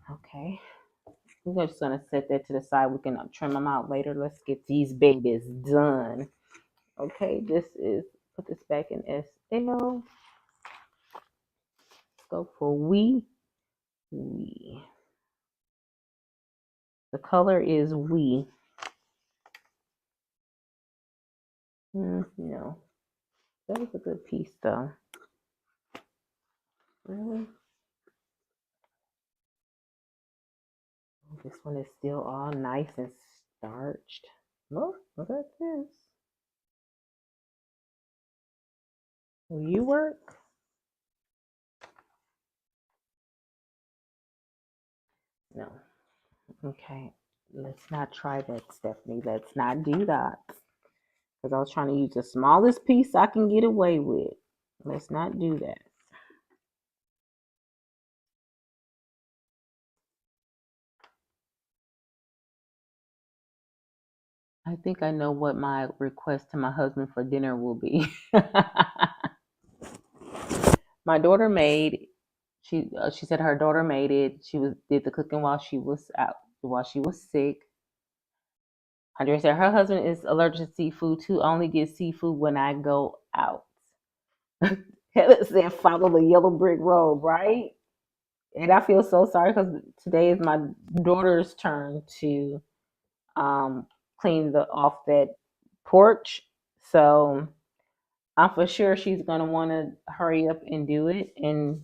Okay. We're just gonna set that to the side. We can trim them out later. Let's get these babies done. Okay, this is, put this back in SL. Go for we. The color is we. No, that was a good piece though. Really? This one is still all nice and starched. Look at this. Will you work? No. Okay. Let's not try that, Stephanie. Let's not do that. Because I was trying to use the smallest piece I can get away with. Let's not do that. I think I know what my request to my husband for dinner will be. My daughter made. She said her daughter made it. She did the cooking while she was out, while she was sick. Andrea said her husband is allergic to seafood too. Only get seafood when I go out. Heather said follow the yellow brick road, right? And I feel so sorry because today is my daughter's turn to clean off that porch. So I'm for sure she's gonna want to hurry up and do it, and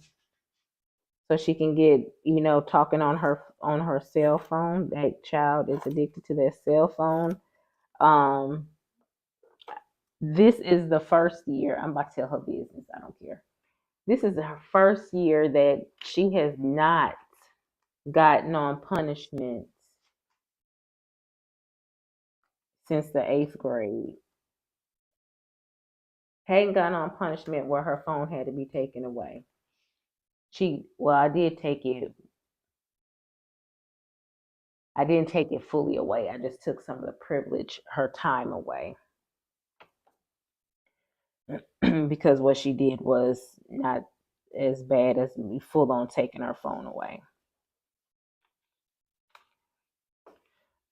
so she can get, talking on her cell phone. That child is addicted to that cell phone. Um, this is the first year. I'm about to tell her business. I don't care. This is her first year that she has not gotten on punishments since the 8th grade. Hadn't gotten on punishment where her phone had to be taken away. I did take it. I didn't take it fully away. I just took some of the privilege, her time away. Because what she did was not as bad as me full on taking her phone away.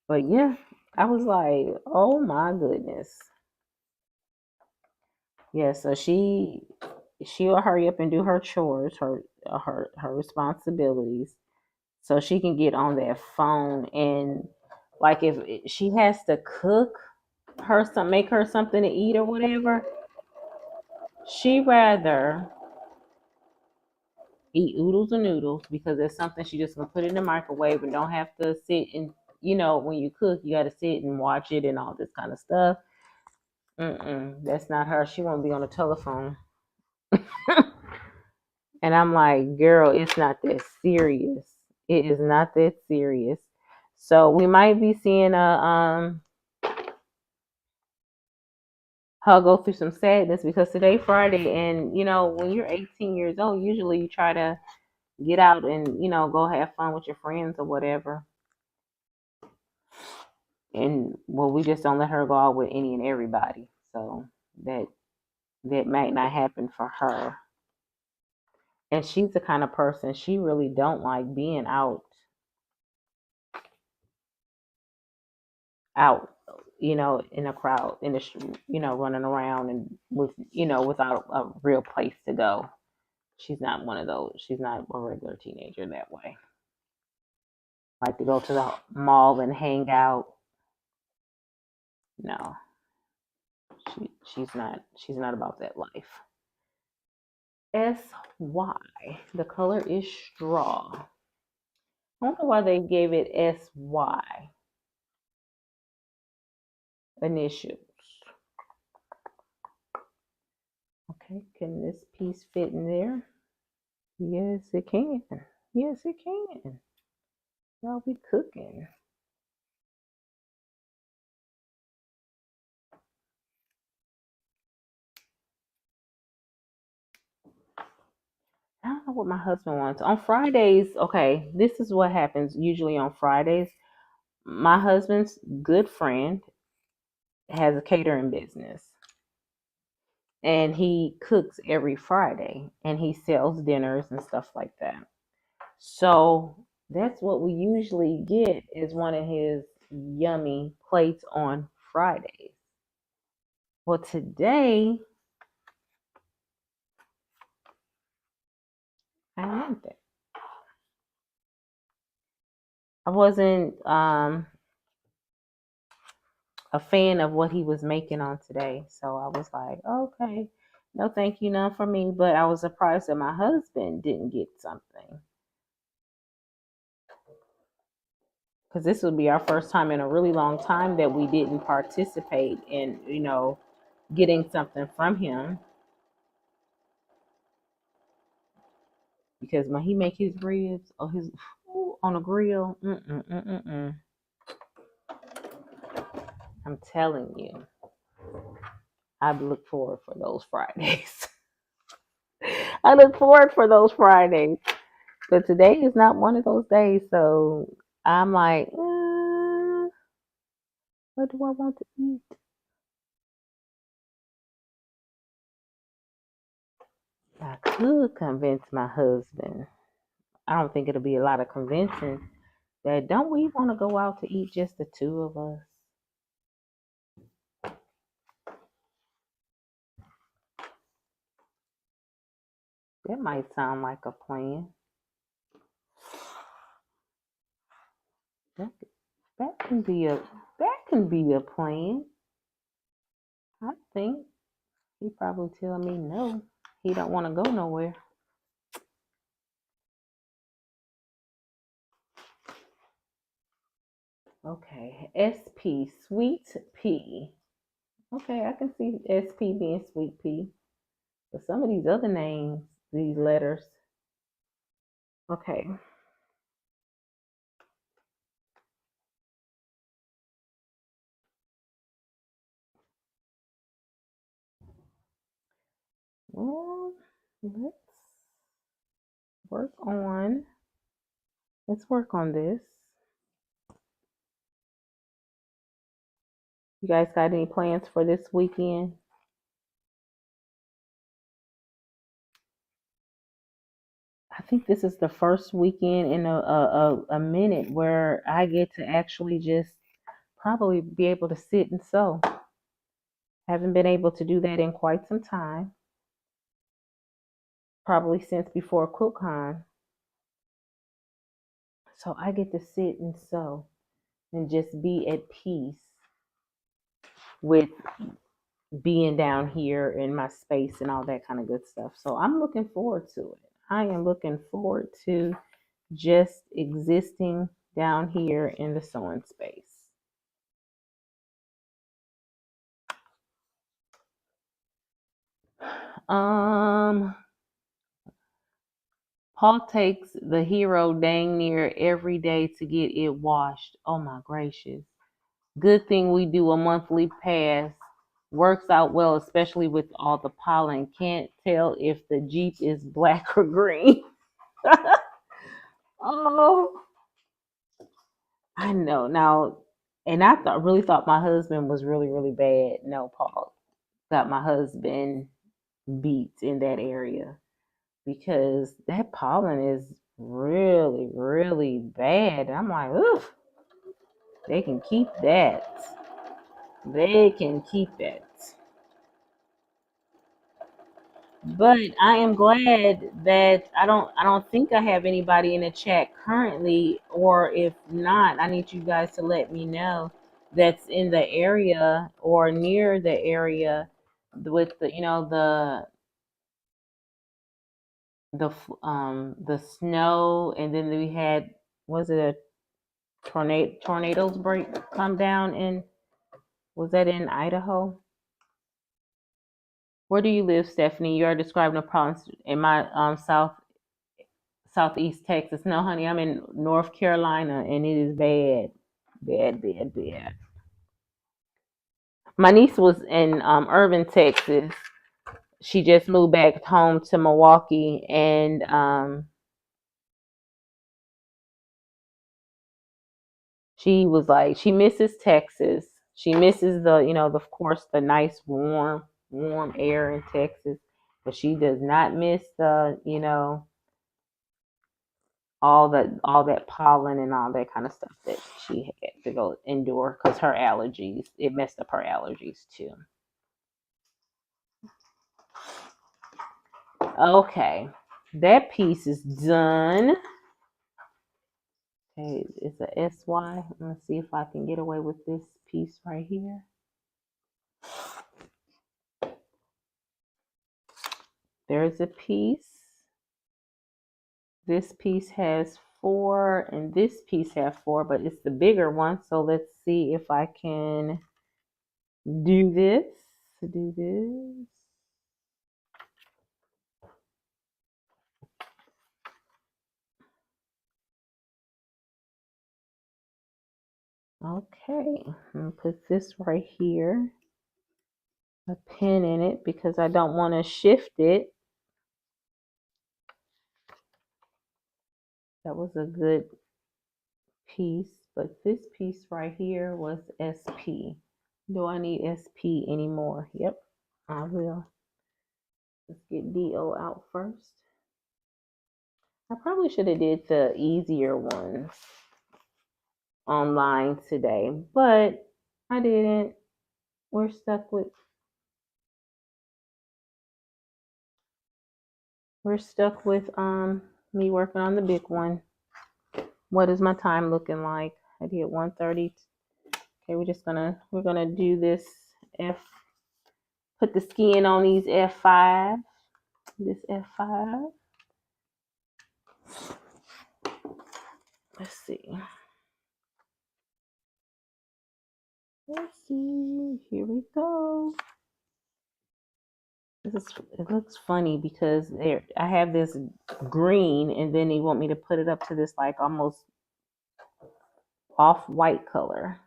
But yeah, I was like, oh my goodness. Yeah, so she'll hurry up and do her chores, her responsibilities, so she can get on that phone. And like if she has to cook make her something to eat or whatever, she rather eat oodles and noodles because it's something she just gonna put in the microwave and don't have to sit and, when you cook you got to sit and watch it and all this kind of stuff. That's not her. She won't be on the telephone. And I'm like, girl, it's not that serious. It is not that serious. So we might be seeing her go through some sadness because today Friday, and when you're 18 years old, usually you try to get out and go have fun with your friends or whatever. And well, we just don't let her go out with any and everybody. So that might not happen for her. And she's the kind of person, she really don't like being out, in a crowd, in the running around and without a real place to go. She's not one of those. She's not a regular teenager that way. Like to go to the mall and hang out. No, she's not about that life. SY. The color is straw. I don't know why they gave it SY initials. Okay, can this piece fit in there? Yes, it can. Yes, it can. Y'all be cooking. I don't know what my husband wants. On Fridays, okay, this is what happens usually on Fridays. My husband's good friend has a catering business and he cooks every Friday and he sells dinners and stuff like that. So that's what we usually get is one of his yummy plates on Fridays. Well, today I want that. I wasn't a fan of what he was making on today. So I was like, okay, no thank you, none for me. But I was surprised that my husband didn't get something. Because this would be our first time in a really long time that we didn't participate in, getting something from him. Because when he make his ribs or his on a grill, I'm telling you, I look forward for those Fridays. I look forward for those Fridays. But today is not one of those days, so I'm like, what do I want to eat? I could convince my husband. I don't think it'll be a lot of convincing. That don't we want to go out to eat, just the two of us? That might sound like a plan. That, that can be a plan. I think he probably tell me no. He don't want to go nowhere. Okay, SP, sweet pea. Okay, I can see SP being sweet pea. But some of these other names, these letters. Okay. Well, work on let's work on this. You guys got any plans for this weekend? I think this is the first weekend in a minute where I get to actually just probably be able to sit and sew. Haven't been able to do that in quite some time. Probably since before QuiltCon. So I get to sit and sew and just be at peace with being down here in my space and all that kind of good stuff. So I'm looking forward to it. I am looking forward to just existing down here in the sewing space. Um, Paul takes the hero dang near every day to get it washed. Oh my gracious. Good thing we do a monthly pass. Works out well, especially with all the pollen. Can't tell if the Jeep is black or green. Oh, I know. Now, and really thought my husband was really, really bad. No, Paul got my husband beat in that area because that pollen is really, really bad. I'm like, oof, they can keep that. They can keep that. But I am glad that I don't think I have anybody in the chat currently, or if not, I need you guys to let me know that's in the area or near the area with the snow, and then we had, was it a tornadoes break come down in, was that in Idaho? Where do you live, Stephanie? You are describing the problems in my southeast Texas. No, honey, I'm in North Carolina, and it is bad, bad, bad, bad. My niece was in Irving, Texas, She just moved back home to Milwaukee, and she was like, she misses Texas. She misses the, of course, the nice warm air in Texas, but she does not miss the, all that pollen and all that kind of stuff that she had to go endure because her allergies, it messed up her allergies too. Okay, that piece is done. Okay, it's a SY. I'm gonna see if I can get away with this piece right here. There's a piece. This piece has 4 and this piece has 4, but it's the bigger one. So let's see if I can do this. Okay, I'm gonna put this right here, a pin in it because I don't want to shift it. That was a good piece, but this piece right here was SP. Do I need SP anymore? Yep, I will. Let's get DO out first. I probably should have did the easier ones online today, but I didn't. We're stuck with me working on the big one. What is my time looking like? I did 1:30. Okay, we're gonna do this put the skin on these F5. This F5. Let's see. Here we go. It looks funny because I have this green and then they want me to put it up to this like almost off-white color.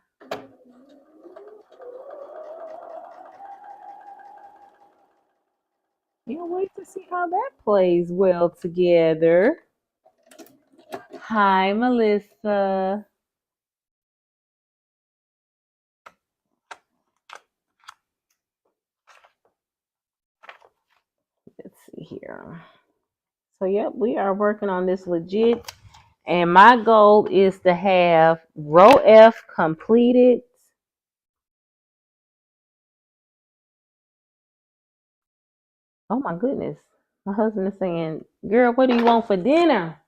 Can't wait to see how that plays well together. Hi, Melissa. Let's see here. So, yep, we are working on this legit. And my goal is to have row F completed. Oh my goodness. My husband is saying, girl, what do you want for dinner?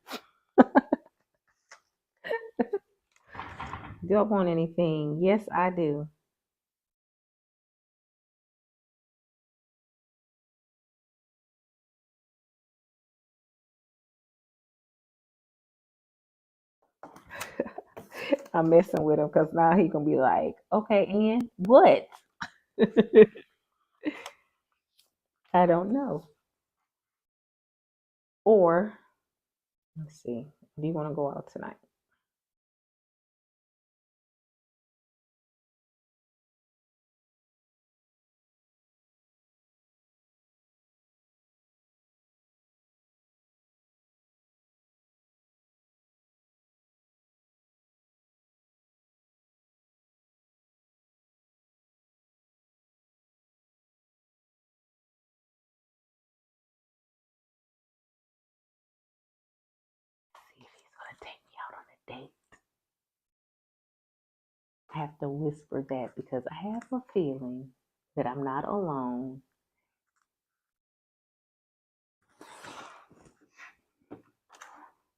Do I want anything? Yes, I do. I'm messing with him because now he gonna be like, okay, and what? I don't know. Or let's see. Do you want to go out tonight? See if he's gonna take me out on a date. I have to whisper that because I have a feeling that I'm not alone.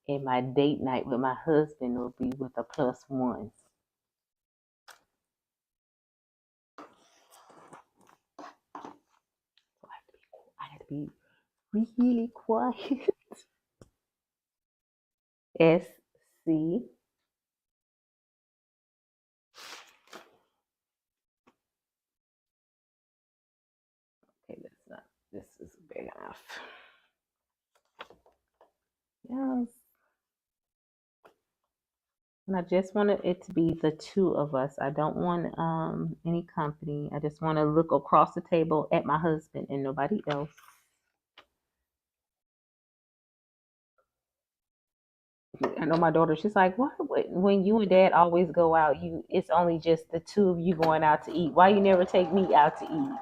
And my date night with my husband will be with a +1. So I have to be really quiet. SC. Okay, this is big enough. Yes. And I just want it to be the two of us. I don't want any company. I just want to look across the table at my husband and nobody else. I know my daughter, she's like, why when you and dad always go out, it's only just the two of you going out to eat. Why you never take me out to eat?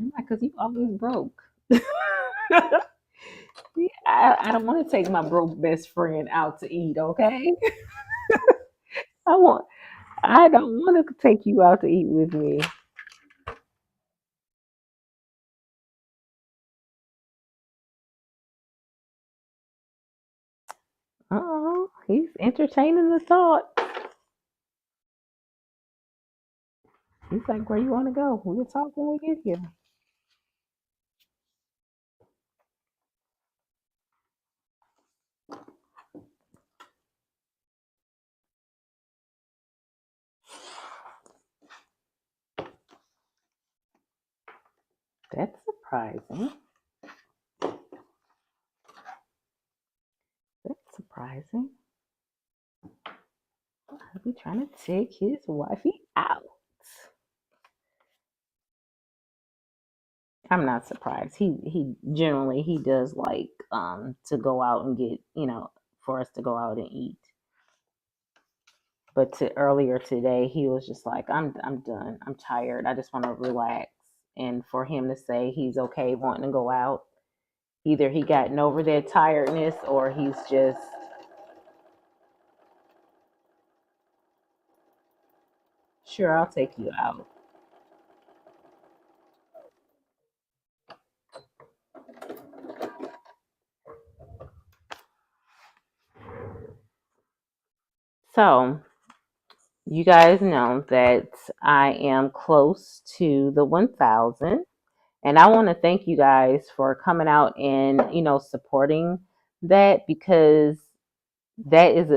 I'm like, because you always broke. I don't want to take my broke best friend out to eat, okay? I want I don't want to take you out to eat with me. Oh, he's entertaining the thought. He's like, where you want to go? We'll talk when we get here. That's surprising. That's surprising. I'll be trying to take his wifey out. I'm not surprised. He generally he does like to go out and get, for us to go out and eat. But earlier today he was just like, I'm done. I'm tired. I just want to relax. And for him to say he's okay wanting to go out, either he gotten over that tiredness or he's just, sure, I'll take you out. So you guys know that I am close to the 1,000. And I want to thank you guys for coming out and, supporting that, because that is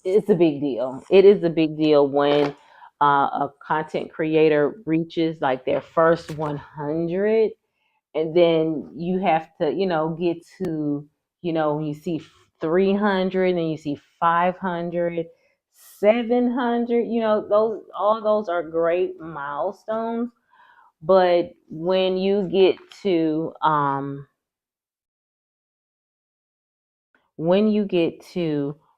it's a big deal. It is a big deal when a content creator reaches like their first 100, and then you have to, get to, when you see 300 and you see 500, 700, those are great milestones. But when you get to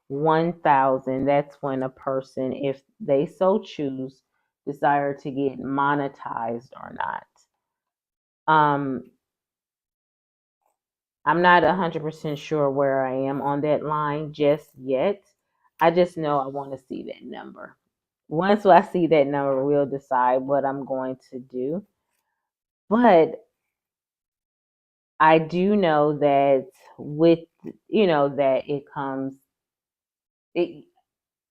1,000, that's when a person, if they so choose, desire to get monetized or not. um I'm not 100% sure where I am on that line just yet. I just know I want to see that number. Once I see that number, we'll decide what I'm going to do. But I do know that with, that it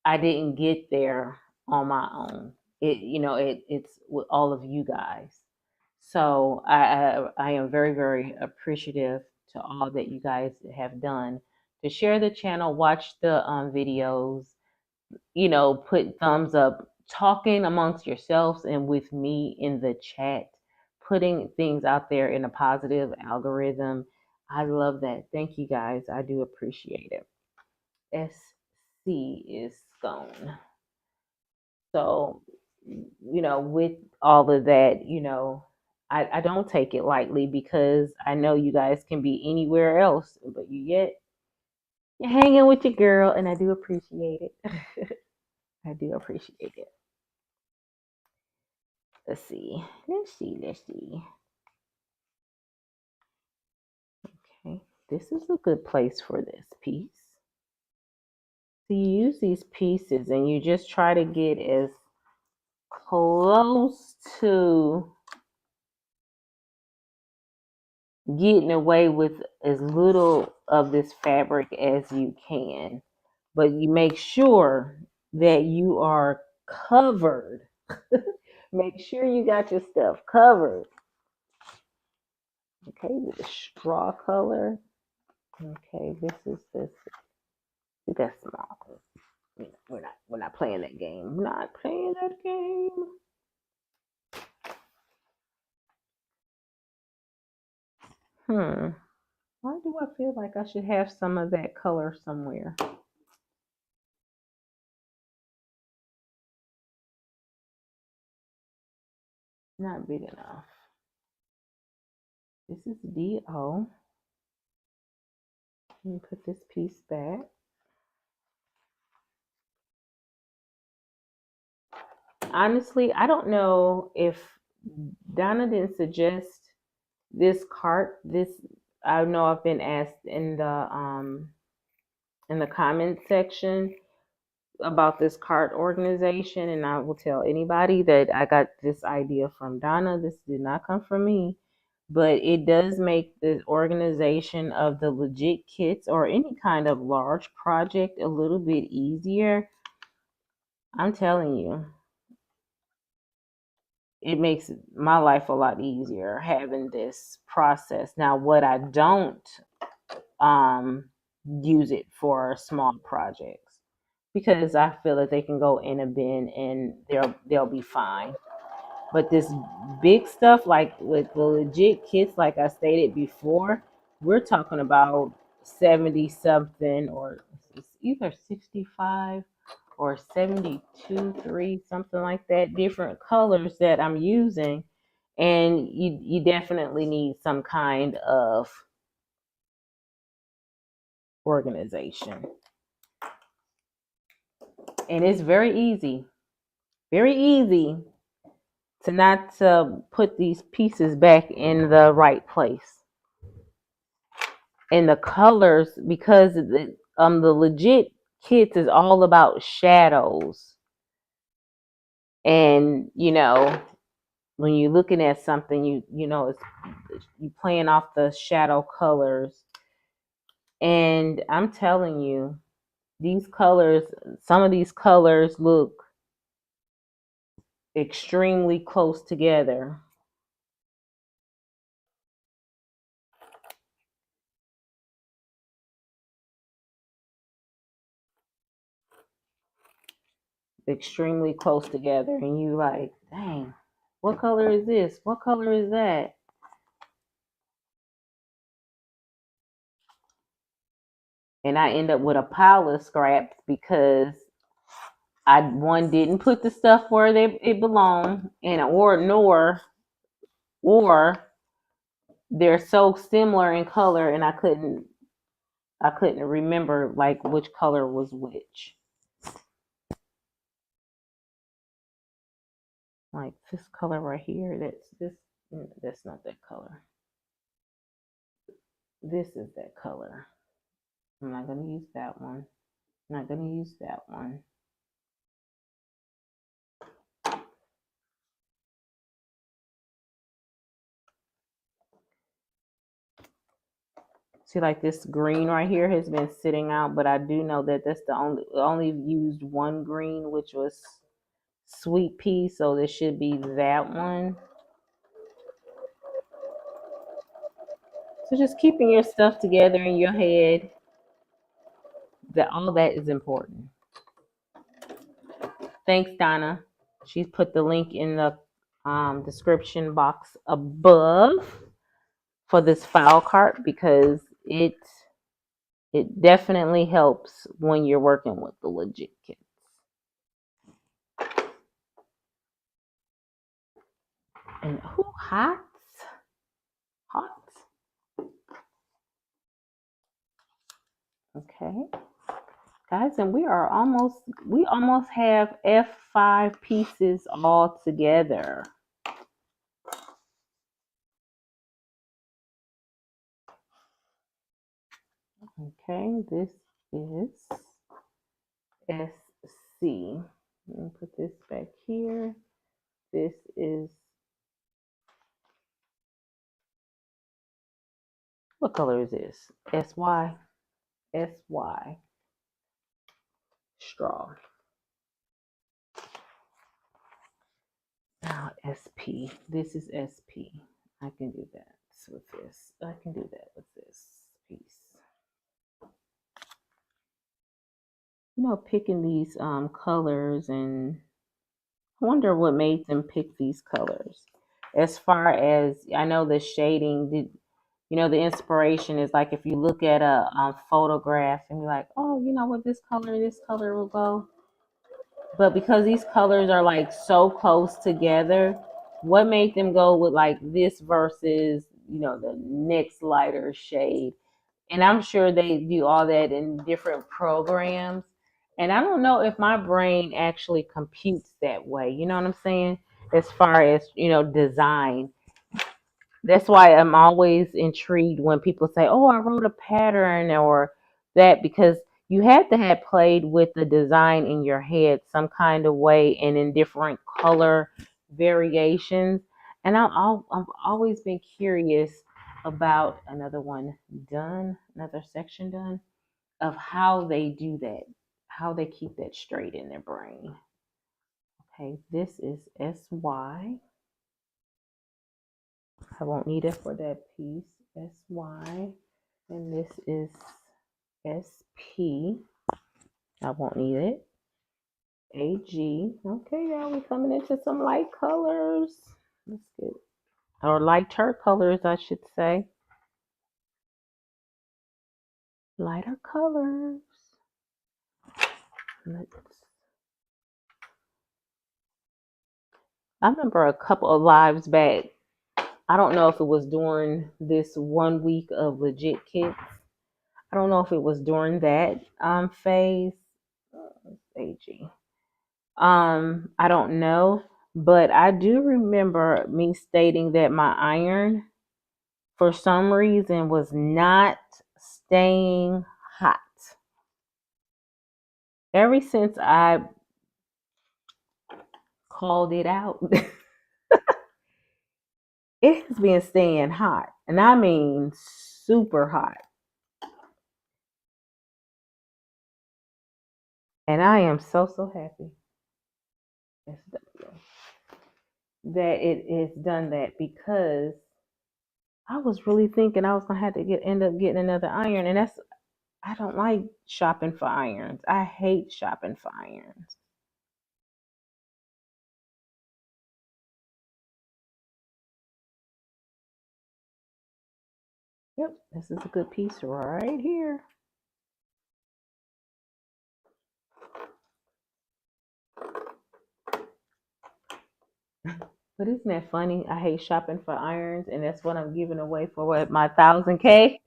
I didn't get there on my own. It's with all of you guys. So I am very, very appreciative to all that you guys have done to share the channel, watch the videos, put thumbs up, talking amongst yourselves and with me in the chat, putting things out there in a positive algorithm. I love that. Thank you guys. I do appreciate it. SC is gone. So, with all of that, I don't take it lightly, because I know you guys can be anywhere else, but you're hanging with your girl, and I do appreciate it. I do appreciate it. Let's see. Let's see. Let's see. Okay. This is a good place for this piece. So you use these pieces and you just try to get as close to getting away with as little of this fabric as you can. But you make sure that you are covered. Make sure you got your stuff covered. Okay, the straw color. Okay, this is this. That's small. We're not playing that game. We're not playing that game. Why do I feel like I should have some of that color somewhere? Not big enough. This is DO. Let me put this piece back. Honestly, I don't know if Donna didn't suggest this cart. I know I've been asked in the comment section about this cart organization, and I will tell anybody that I got this idea from Donna. This did not come from me, but it does make the organization of the legit kits or any kind of large project a little bit easier. I'm telling you, it makes my life a lot easier having this process. Now, what I don't use it for small projects because I feel that they can go in a bin and they'll be fine. But this big stuff, like with the legit kits, like I stated before, we're talking about 70 something, or it's either 65 or 72, 3, something like that, different colors that I'm using. And you definitely need some kind of organization. And it's very easy to not put these pieces back in the right place. And the colors, because the legit kits is all about shadows. And when you're looking at something, it's you playing off the shadow colors. And I'm telling you, some of these colors look extremely close together. Extremely close together, and you like, dang, what color is this? What color is that? And I end up with a pile of scraps because I didn't put the stuff where it belonged, and or they're so similar in color, and I couldn't remember like which color was which. Like this color right here, that's not that color. This is that color. I'm not gonna use that one. I'm not gonna use that one. See, like this green right here has been sitting out, but I do know that that's the only used one green, which was sweet pea, so this should be that one. So just keeping your stuff together in your head, that all that is important. Thanks, Donna. She's put the link in the description box above for this file cart because it definitely helps when you're working with the legit kits. And who hot? Okay, guys, and we almost have F5 pieces all together. Okay, this is SC. Let me put this back here. This is, what color is this? SY. SY. Straw. Now SP. This is SP. I can do that with this. I can do that with this piece. Picking these colors, and I wonder what made them pick these colors. As far as I know, the shading You know, the inspiration is like if you look at a photograph and you're like, oh, you know what, this color will go. But because these colors are like so close together, what made them go with like this versus, you know, the next lighter shade? And I'm sure they do all that in different programs. And I don't know if my brain actually computes that way. You know what I'm saying? As far as, you know, design. That's why I'm always intrigued when people say, "Oh, I wrote a pattern," or that, because you had to have played with the design in your head some kind of way and in different color variations. And I've always been curious about another one done, another section done, of how they do that, how they keep that straight in their brain. Okay, this is SY. I won't need it for that piece. SY. And this is SP. I won't need it. AG. Okay, y'all, we coming into some light colors. Let's get, or lighter colors, I should say. Lighter colors. I remember a couple of lives back. I don't know if it was during this 1 week of legit kits. I don't know if it was during that phase. AG. I don't know, but I do remember me stating that my iron, for some reason, was not staying hot. Ever since I called it out, it has been staying hot, and I mean super hot. And I am so happy that it has done that, because I was really thinking I was gonna have to end up getting another iron, and I don't like shopping for irons. I hate shopping for irons. Yep, this is a good piece right here. But isn't that funny? I hate shopping for irons, and that's what I'm giving away for what, my 1,000K.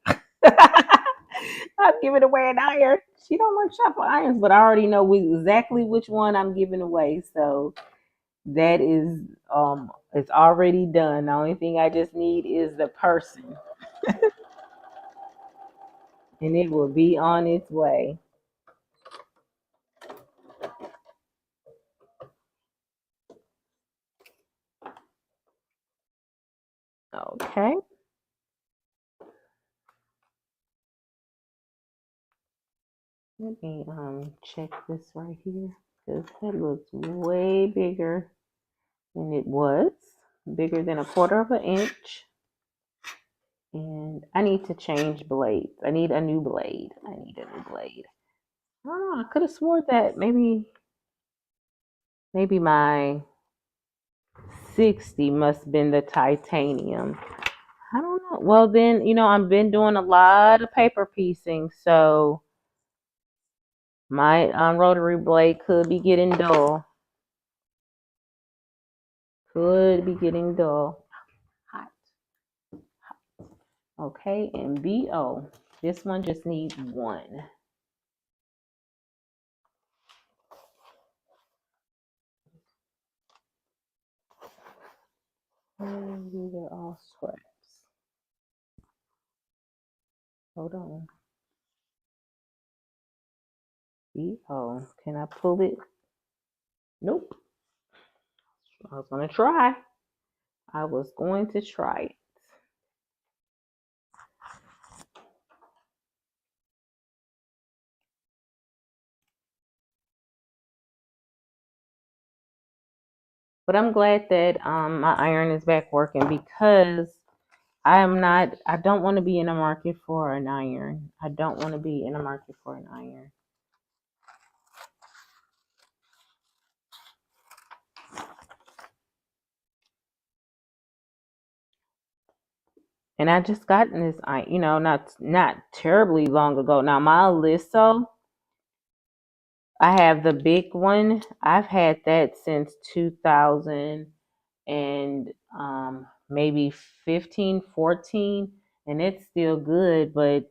I'm giving away an iron. She don't like shop for irons, but I already know exactly which one I'm giving away. So that is it's already done. The only thing I just need is the person, and it will be on its way. Okay. Let me check this right here, because that looks way bigger than it was. Bigger than 1/4 of an inch. And I need to change blades. I need a new blade. I need a new blade. I don't know. I could have swore that maybe my 60 must have been the titanium. I don't know. Well, then, you know, I've been doing a lot of paper piecing, so my rotary blade could be getting dull. Could be getting dull. Hot. Okay, and BO. This one just needs one. And these are all scraps. Hold on. BO. Can I pull it? Nope. I was going to try. I was going to try it. But I'm glad that my iron is back working, because I don't want to be in a market for an iron. I don't want to be in a market for an iron. And I just gotten this, not terribly long ago. Now my Aliso, I have the big one. I've had that since 2000 and maybe 15, 14, and it's still good, but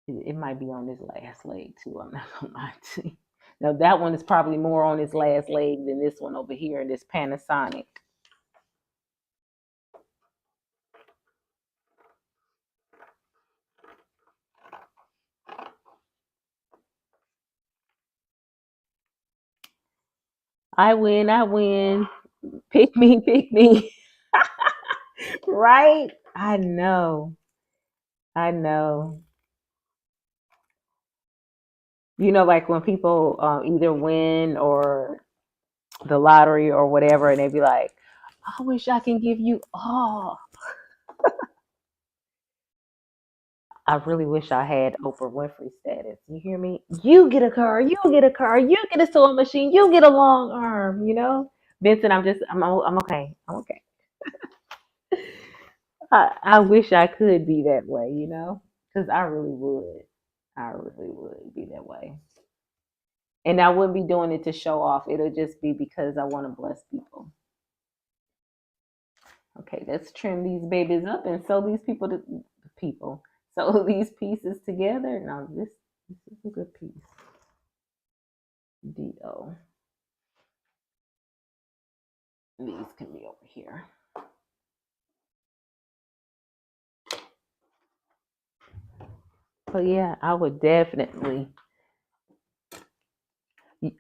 it might be on this last leg too. I'm not gonna lie to you. Now that one is probably more on its last leg than this one over here, this Panasonic. I win, I win. Pick me, pick me. Right? I know. I know. Like when people either win or the lottery or whatever, and they be like, I wish I can give you all. I really wish I had Oprah Winfrey status. You hear me? You get a car, you get a car, you get a sewing machine, you get a long arm. Vincent, I'm okay. I'm okay. I wish I could be that way, because I really would. I really would be that way. And I wouldn't be doing it to show off. It'll just be because I want to bless people. Okay, let's trim these babies up and sew these people. Sew these pieces together. Now this is a good piece. D-O. These can be over here. But yeah, I would definitely.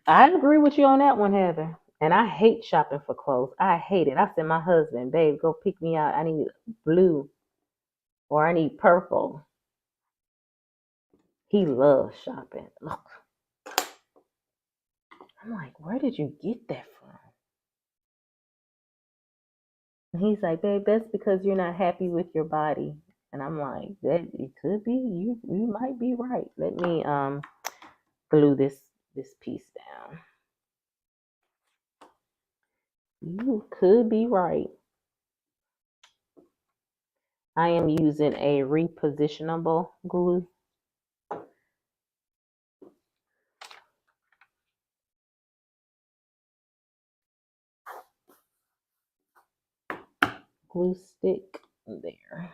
I agree with you on that one, Heather. And I hate shopping for clothes. I hate it. I said, my husband, babe, go pick me out. I need blue or I need purple. He loves shopping. Look. I'm like, where did you get that from? And he's like, babe, that's because you're not happy with your body. And I'm like, that it could be. You might be right. Let me glue this piece down. You could be right. I am using a repositionable glue. Glue stick there.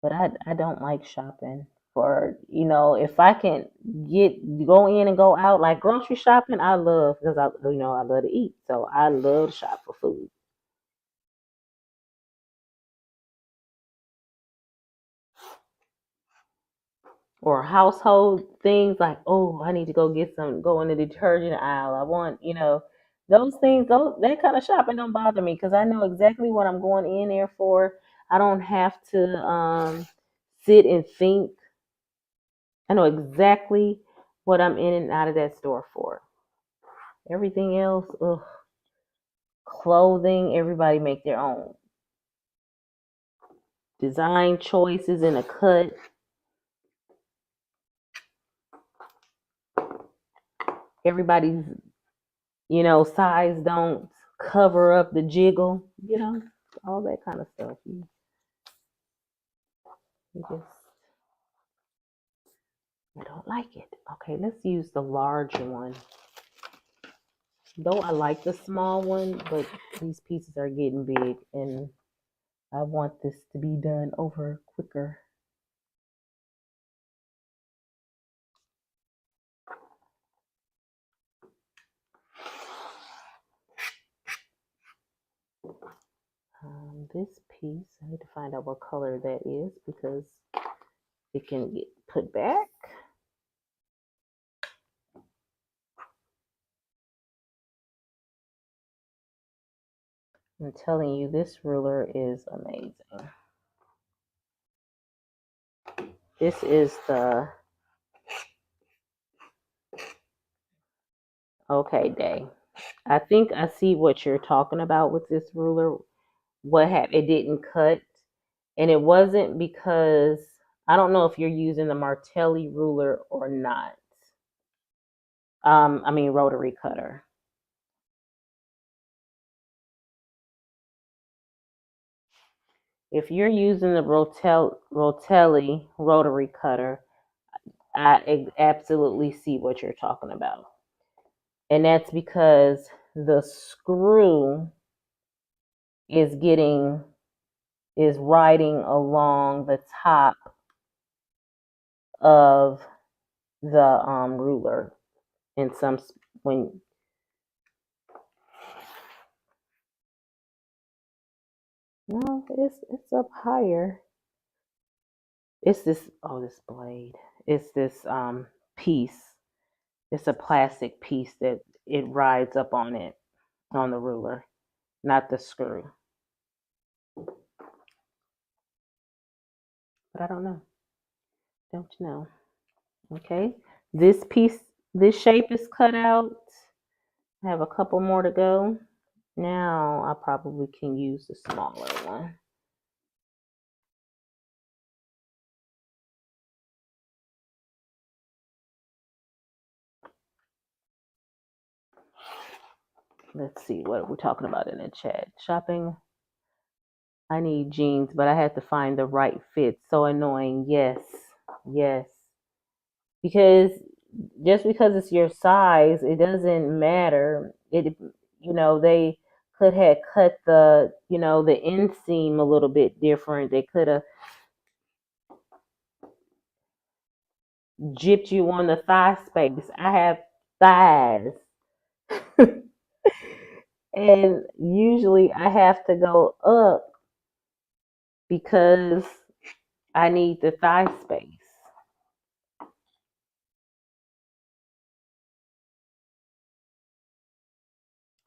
But I don't like shopping for, if I can go in and go out like grocery shopping, I love because I love to eat. So I love to shop for food. Or household things like, oh, I need to go in the detergent aisle. I want, those things, that kind of shopping don't bother me because I know exactly what I'm going in there for. I don't have to sit and think. I know exactly what I'm in and out of that store for. Everything else, ugh, clothing, everybody make their own design choices in a cut. Everybody's size don't cover up the jiggle, all that kind of stuff. You just, I don't like it. Okay, let's use the large one. Though I like the small one, but these pieces are getting big and I want this to be done over quicker. This piece, I need to find out what color that is because it can get put back. I'm telling you, this ruler is amazing. This is the okay day. I think I see what you're talking about with this ruler. What happened? It didn't cut, and it wasn't because I don't know if you're using the Martelli ruler or not. I mean rotary cutter. If you're using the Rotelli rotary cutter, I absolutely see what you're talking about. And that's because the screw is riding along the top of the ruler. And when no, it's up higher. It's this blade. It's this piece. It's a plastic piece that it rides up on the ruler, not the screw. But I don't know. Don't you know? Okay. This shape is cut out. I have a couple more to go. Now I probably can use the smaller one. Let's see, what are we talking about in the chat? Shopping. I need jeans, but I had to find the right fit. So annoying. Yes. Yes. Because just because it's your size, it doesn't matter. They could have cut the inseam a little bit different. They could have gypped you on the thigh space. I have thighs. And usually I have to go up because I need the thigh space.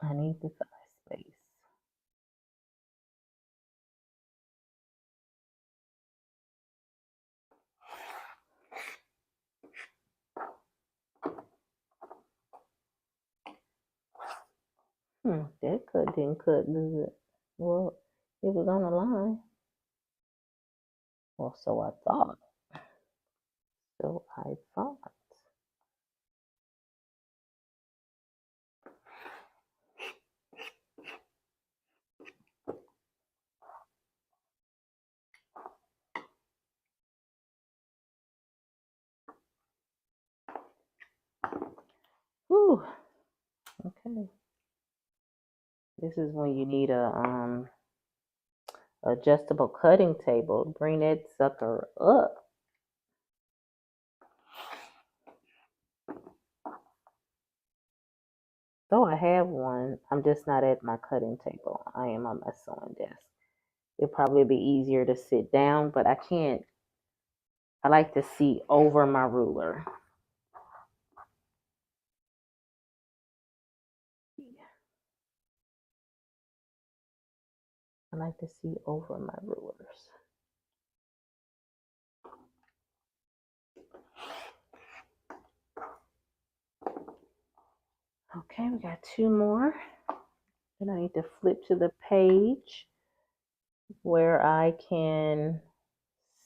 I need the thigh space. That cut didn't cut, does it? Well, it was on the line. Well, so I thought. So I thought. Whew. Okay. This is when you need a adjustable cutting table. Bring that sucker up. Though I have one, I'm just not at my cutting table. I am on my sewing desk. It'd probably be easier to sit down, but I can't. I like to see over my ruler. I like to see over my rulers. Okay, we got two more. Then I need to flip to the page where I can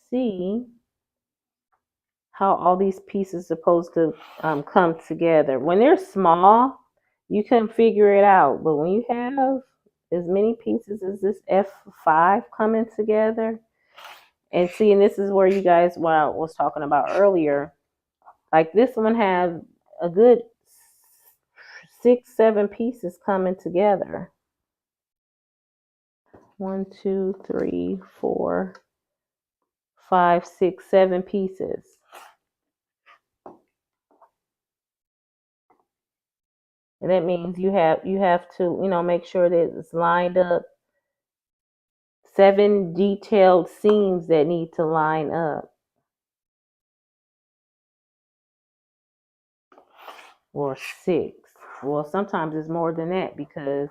see how all these pieces are supposed to come together. When they're small, you can figure it out. But when you have as many pieces as this F5 coming together, and see, and this is where you guys, what I was talking about earlier, like this one has a good 6, 7 pieces coming together. 1, 2, 3, 4, 5, 6, 7 pieces. And that means you have to, make sure that it's lined up. 7 detailed seams that need to line up. Or 6. Well, sometimes it's more than that because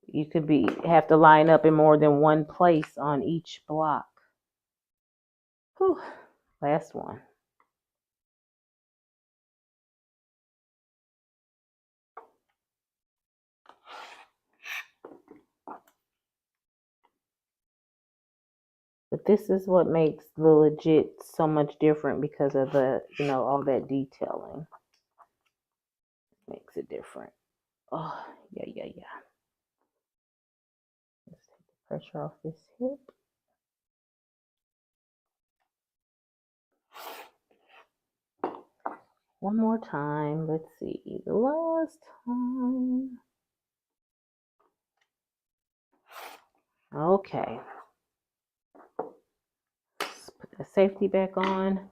you could have to line up in more than one place on each block. Whew. Last one. But this is what makes the legit so much different because of the, all that detailing. Makes it different. Oh, yeah. Let's take the pressure off this hip. One more time. Let's see. The last time. Okay. Let's put the safety back on.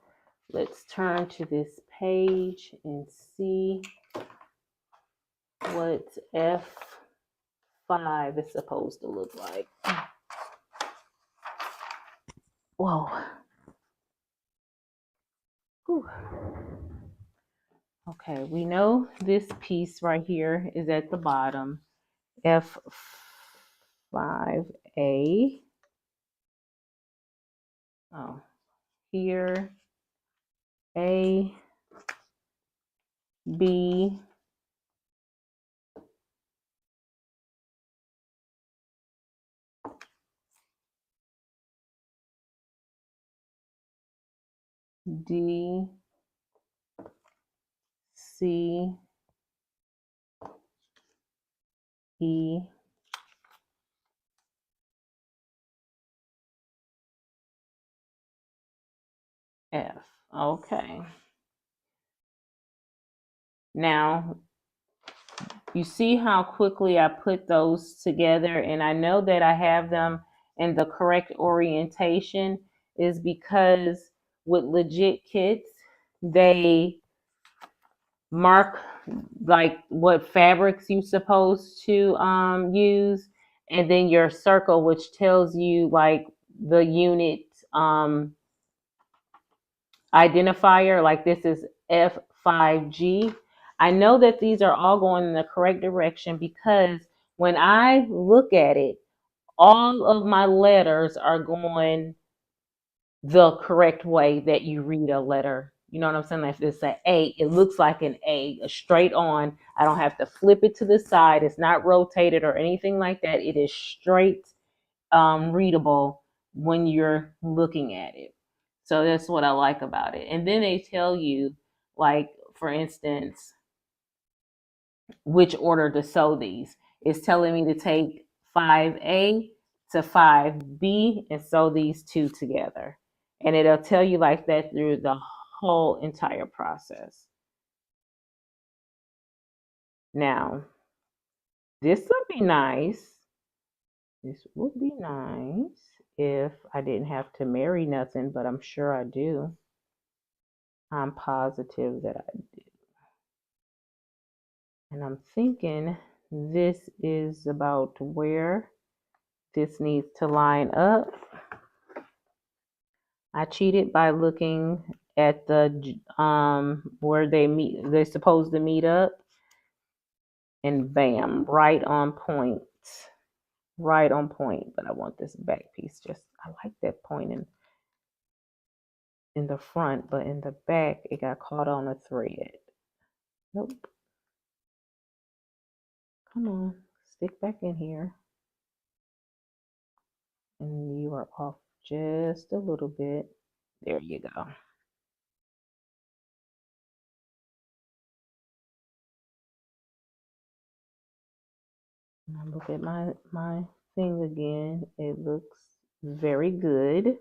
Let's turn to this page and see what F5 is supposed to look like. Whoa. Whew. Okay, we know this piece right here is at the bottom. F5A. Oh, here. A, B, D, C, E, F. Okay. Now, you see how quickly I put those together, and I know that I have them in the correct orientation is because with legit kits, they mark like what fabrics you're supposed to use, and then your circle, which tells you like the unit identifier, like this is F5G. I know that these are all going in the correct direction because when I look at it, all of my letters are going the correct way that you read a letter. You know what I'm saying? If it's an A, it looks like an A, a straight on. I don't have to flip it to the side. It's not rotated or anything like that. It is straight readable when you're looking at it. So that's what I like about it. And then they tell you, like, for instance, which order to sew these. It's telling me to take 5A to 5B and sew these two together. And it'll tell you like that through the whole entire process. Now, this would be nice. This would be nice if I didn't have to marry nothing, but I'm sure I do. I'm positive that I do. And I'm thinking this is about where this needs to line up. I cheated by looking at the where they're supposed to meet up, and bam, right on point. Right on point. But I want this back piece. Just I like that point in the front, but in the back it got caught on a thread. Nope. Come on, stick back in here. And you are off just a little bit. There you go. Now look at my thing again. It looks very good.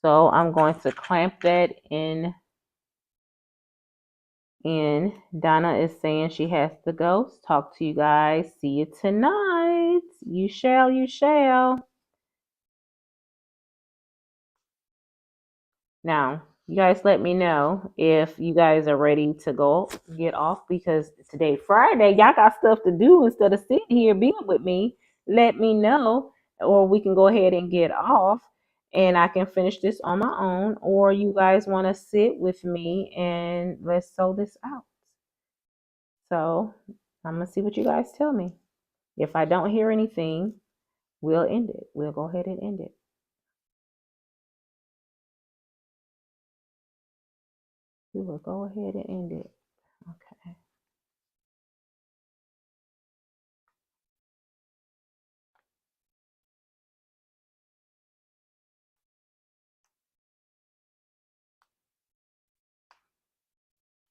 So I'm going to clamp that in. Donna is saying she has to go. Talk to you guys. See you tonight. You shall, you shall. Now, you guys let me know if you guys are ready to go get off because today Friday, y'all got stuff to do instead of sitting here being with me. Let me know, or we can go ahead and get off and I can finish this on my own, or you guys want to sit with me and let's sew this out. So I'm gonna see what you guys tell me. If I don't hear anything, we'll end it. We'll go ahead and end it. We will go ahead and end it. Okay.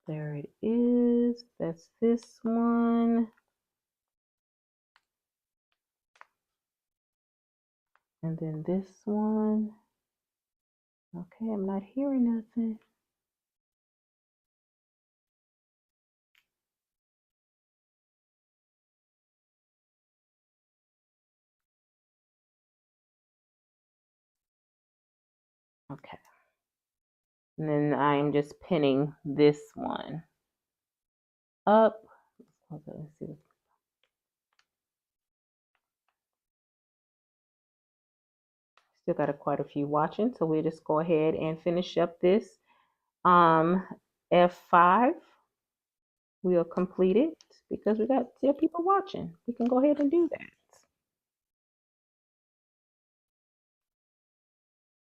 There it is. That's this one. And then this one. Okay, I'm not hearing nothing. Okay. And then I'm just pinning this one up. Okay, let's see. Still got quite a few watching, so we'll just go ahead and finish up this F5. We'll complete it because we got still people watching. We can go ahead and do that.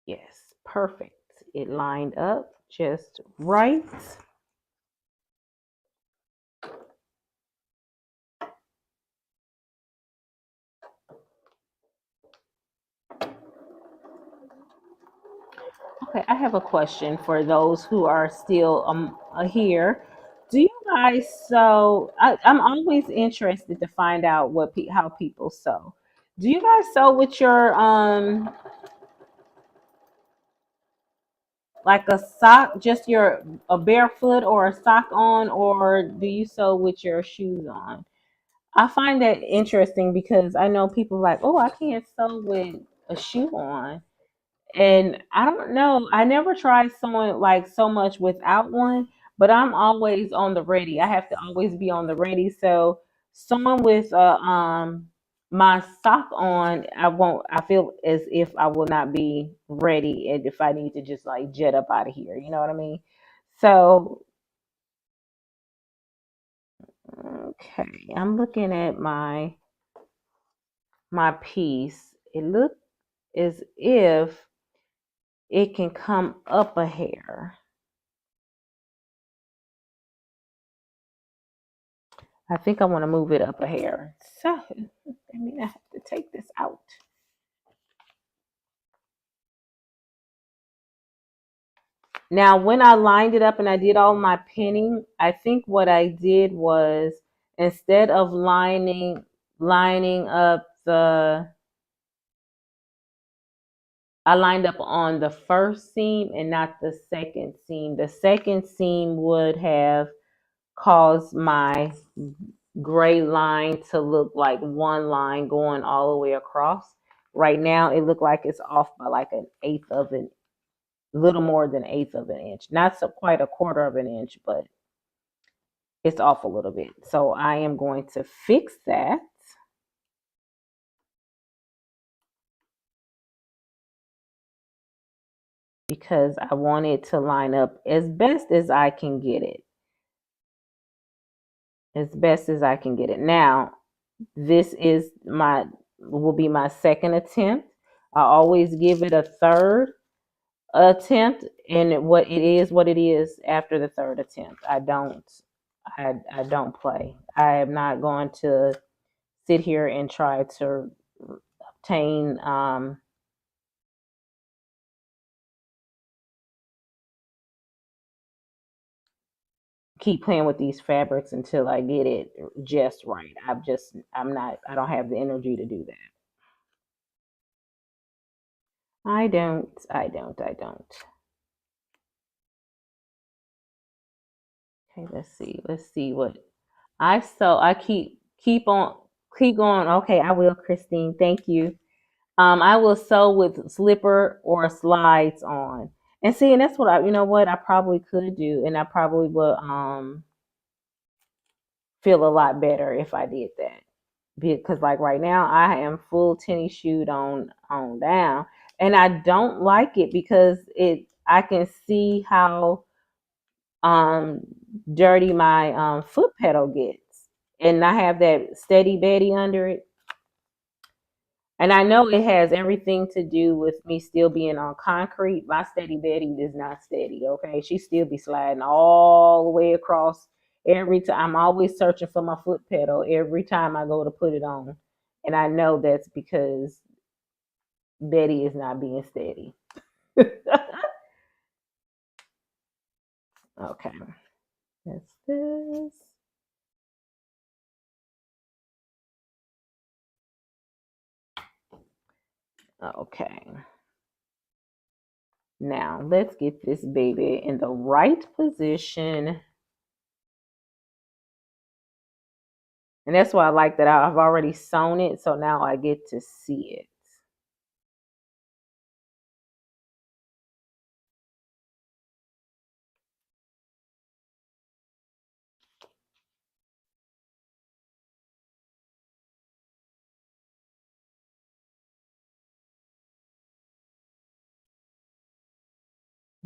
Yes, perfect. It lined up just right. Okay, I have a question for those who are still here. Do you guys sew? I'm always interested to find out how people sew. Do you guys sew with your like a sock, just your a barefoot or a sock on, or do you sew with your shoes on? I find that interesting because I know people like, oh, I can't sew with a shoe on. And I don't know. I never tried sewing like so much without one, but I'm always on the ready. I have to always be on the ready. So sewing with my sock on, I won't. I feel as if I will not be ready, and if I need to just like jet up out of here, you know what I mean? So okay, I'm looking at my piece. It looks as if it can come up a hair. I think I want to move it up a hair. So, I mean, I have to take this out. Now, when I lined it up and I did all my pinning, I think what I did was instead of lining up I lined up on the first seam and not the second seam. The second seam would have caused my gray line to look like one line going all the way across. Right now, it looked like it's off by like an eighth of an, little more than eighth of an inch. Not so quite a quarter of an inch, but it's off a little bit. So I am going to fix that because I want it to line up as best as I can get it. As best as I can get it. Now, this is will be my second attempt. I always give it a third attempt, and what it is after the third attempt. I don't play. I am not going to sit here and try to obtain keep playing with these fabrics until I get it just right. I don't have the energy to do that. I don't. Okay, let's see what I keep going. Okay, I will, Christine. Thank you. I will sew with slipper or slides on. And see, and that's what you know what I probably could do, and I probably would feel a lot better if I did that. Because like right now, I am full tennis shoe on down, and I don't like it because I can see how um dirty my foot pedal gets, and I have that steady Betty under it. And I know it has everything to do with me still being on concrete. My steady Betty is not steady, okay? She still be sliding all the way across every time. I'm always searching for my foot pedal every time I go to put it on. And I know that's because Betty is not being steady. Okay, that's this. Okay. Now let's get this baby in the right position. And that's why I like that I've already sewn it, so now I get to see it.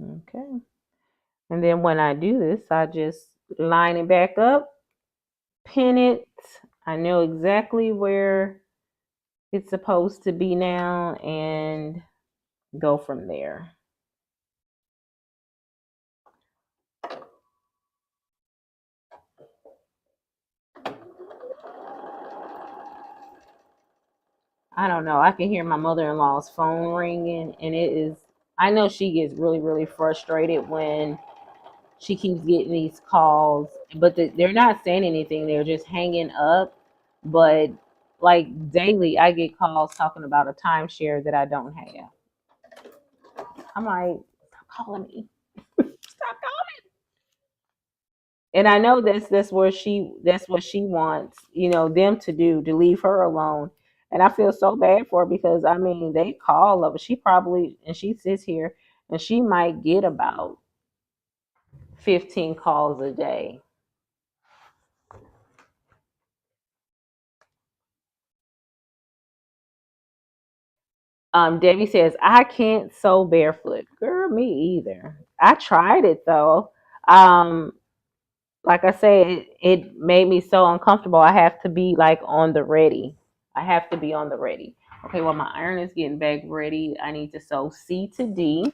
Okay. And then when I do this, I just line it back up, pin it. I know exactly where it's supposed to be now and go from there. I don't know. I can hear my mother-in-law's phone ringing, and it is, I know she gets really, really frustrated when she keeps getting these calls, but they're not saying anything. They're just hanging up. But like daily, I get calls talking about a timeshare that I don't have. I'm like, stop calling me. Stop calling. And I know that's what she wants, them to do, to leave her alone. And I feel so bad for her because I mean they call her, but she sits here and she might get about 15 calls a day. Debbie says, I can't sew barefoot. Girl, me either. I tried it though. Um, like I said, it made me so uncomfortable. I have to be like on the ready. I have to be on the ready. Okay, well, my iron is getting back ready. I need to sew C to D.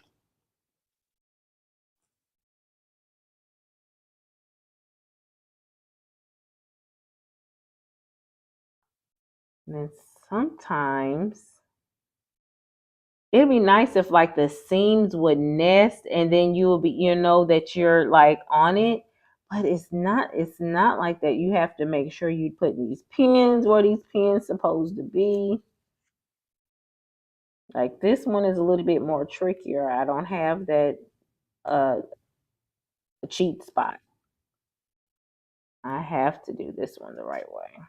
And then sometimes it'd be nice if like the seams would nest and then you will be, that you're like on it. But it's not like that. You have to make sure you put these pins where these pins supposed to be. Like this one is a little bit more trickier. I don't have that uh cheat spot. I have to do this one the right way.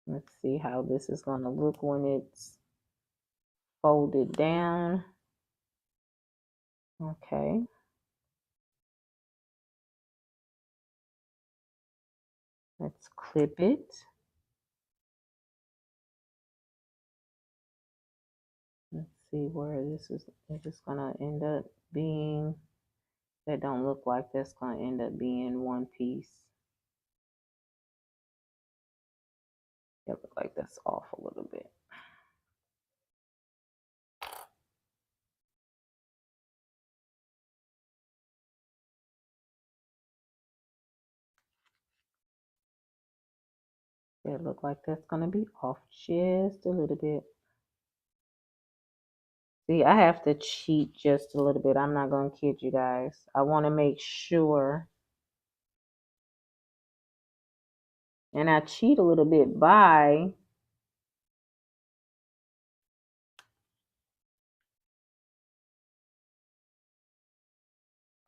Let's see how this is going to look when it's folded down. Okay. Let's clip it. Let's see where this is. If it's going to end up being, that don't look like that's going to end up being one piece. It looks like that's off a little bit. It look like that's going to be off just a little bit. See, I have to cheat just a little bit. I'm not going to kid you guys. I want to make sure. And I cheat a little bit by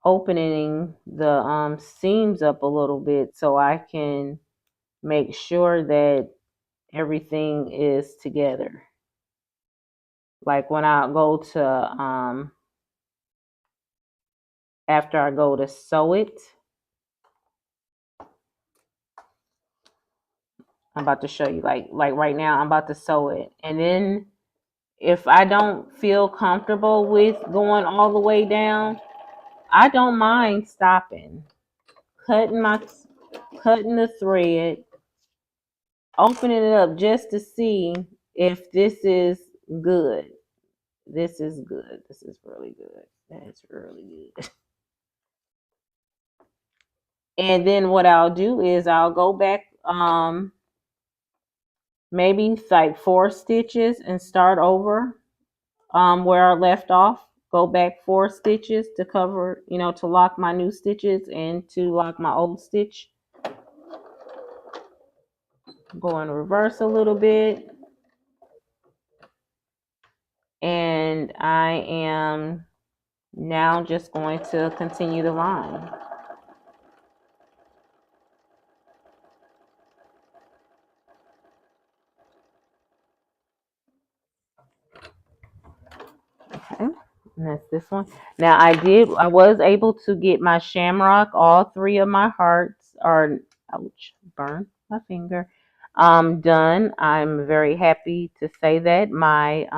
opening the seams up a little bit so I can make sure that everything is together. Like when I go to after I go to sew it, I'm about to show you like right now I'm about to sew it. And then if I don't feel comfortable with going all the way down, I don't mind stopping, cutting my cutting the thread, opening it up just to see if this is good. This is good. This is really good. That's really good. And then what I'll do is I'll go back maybe like 4 stitches and start over where I left off. Go back 4 stitches to cover, to lock my new stitches and to lock my old stitch. go in reverse a little bit. And I am now just going to continue the line. Okay, and that's this one. Now I was able to get my shamrock, all three of my hearts are, ouch, burn my finger, done. I'm very happy to say that my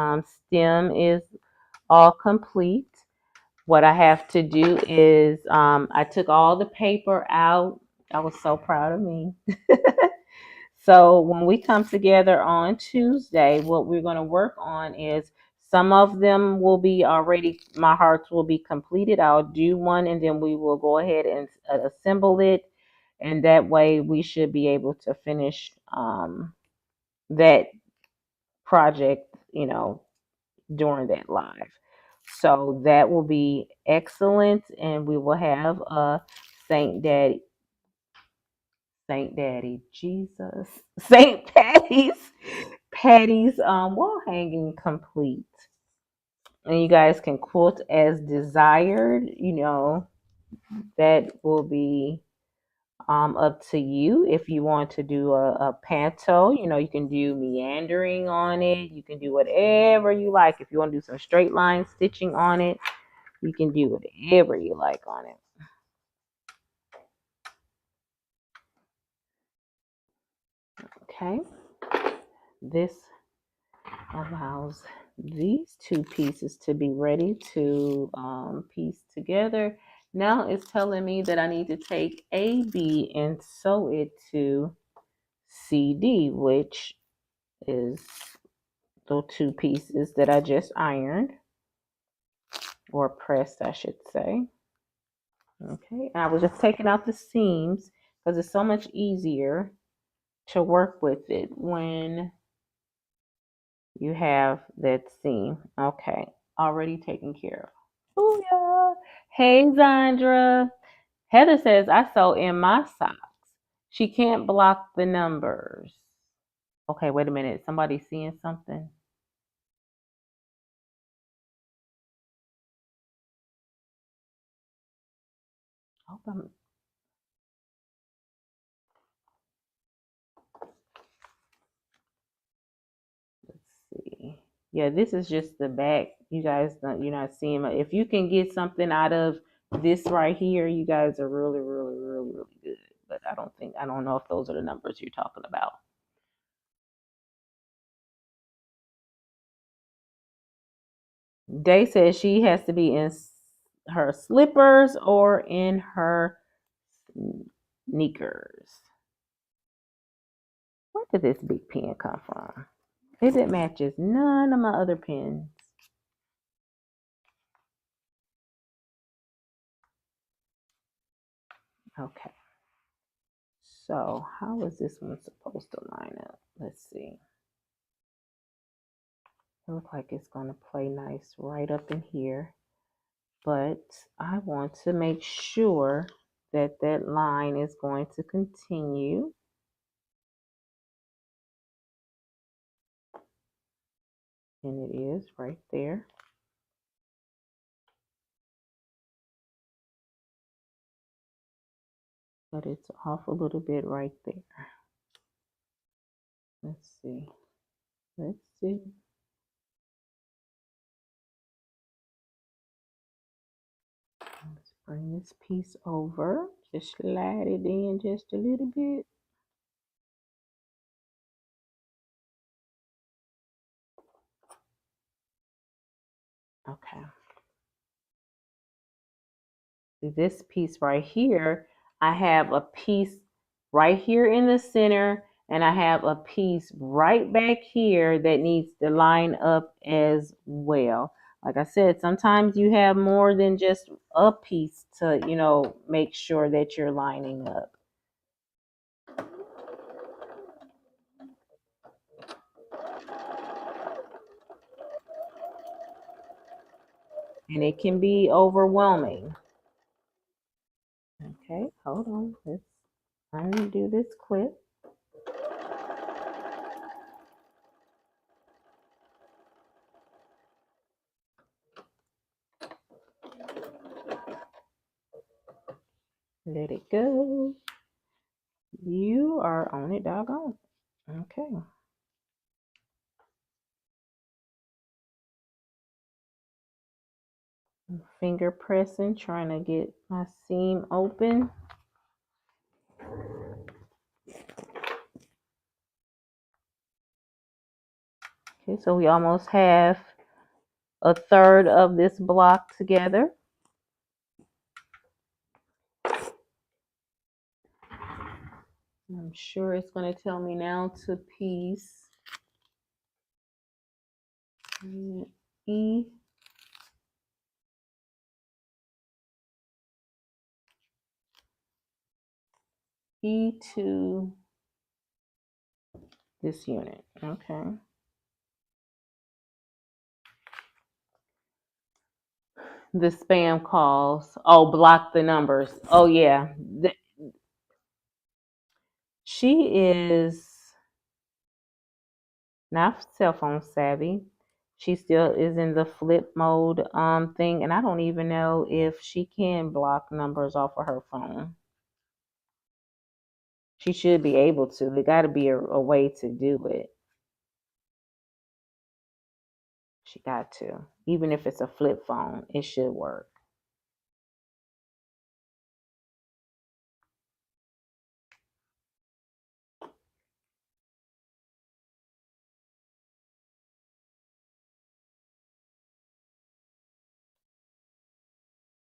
stem is all complete. What I have to do is I took all the paper out. I was so proud of me. So when we come together on Tuesday, what we're going to work on is some of them will be already, my hearts will be completed. I'll do one and then we will go ahead and assemble it. And that way we should be able to finish that project, during that live. So that will be excellent. And we will have a Saint Daddy. Saint Daddy, Jesus, Saint Patty's wall hanging complete. And you guys can quilt as desired. That will be up to you. If you want to do a panto, you can do meandering on it. You can do whatever you like. If you want to do some straight line stitching on it, you can do whatever you like on it. Okay, this allows these two pieces to be ready to piece together. Now it's telling me that I need to take AB and sew it to CD, which is the two pieces that I just ironed, or pressed, I should say. Okay, and I was just taking out the seams because it's so much easier to work with it when you have that seam. Okay, already taken care of. Oh yeah. Hey Zandra. Heather says I sew in my socks. She can't block the numbers. Okay, wait a minute. Somebody seeing something? Hope I'm, let's see. Yeah, this is just the back. You guys don't, you're not seeing it. If you can get something out of this right here, you guys are really, really, really, really good. But I don't know if those are the numbers you're talking about. Day says she has to be in her slippers or in her sneakers. Where did this big pen come from? It matches none of my other pens. Okay. So how is this one supposed to line up? Let's see. It looks like it's going to play nice right up in here. But I want to make sure that that line is going to continue. And it is right there. But it's off a little bit right there. Let's see. Let's see. Let's bring this piece over. Just slide it in just a little bit. Okay. See this piece right here, I have a piece right here in the center, and I have a piece right back here that needs to line up as well. Like I said, sometimes you have more than just a piece to, make sure that you're lining up. And it can be overwhelming. Okay, hold on. Let's undo this clip. Let it go. You are on it, doggone. Okay. Finger pressing, trying to get my seam open. Okay, so we almost have a third of this block together. I'm sure it's going to tell me now to piece E. E to this unit. Okay. The spam calls. Oh, block the numbers. Oh, yeah. She is not cell phone savvy. She still is in the flip mode thing, and I don't even know if she can block numbers off of her phone. She should be able to. There got to be a way to do it. She got to. Even if it's a flip phone, it should work.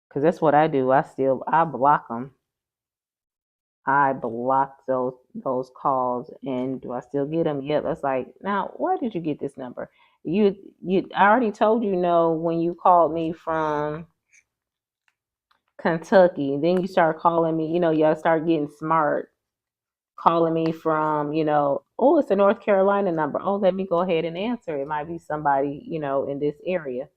Because that's what I do. I block them. I block those calls, and do I still get them? Yep. That's like, now where did you get this number? I already told you no when you called me from Kentucky. Then you start calling me, y'all start getting smart, calling me from, oh, it's a North Carolina number. Oh, let me go ahead and answer. It might be somebody, in this area.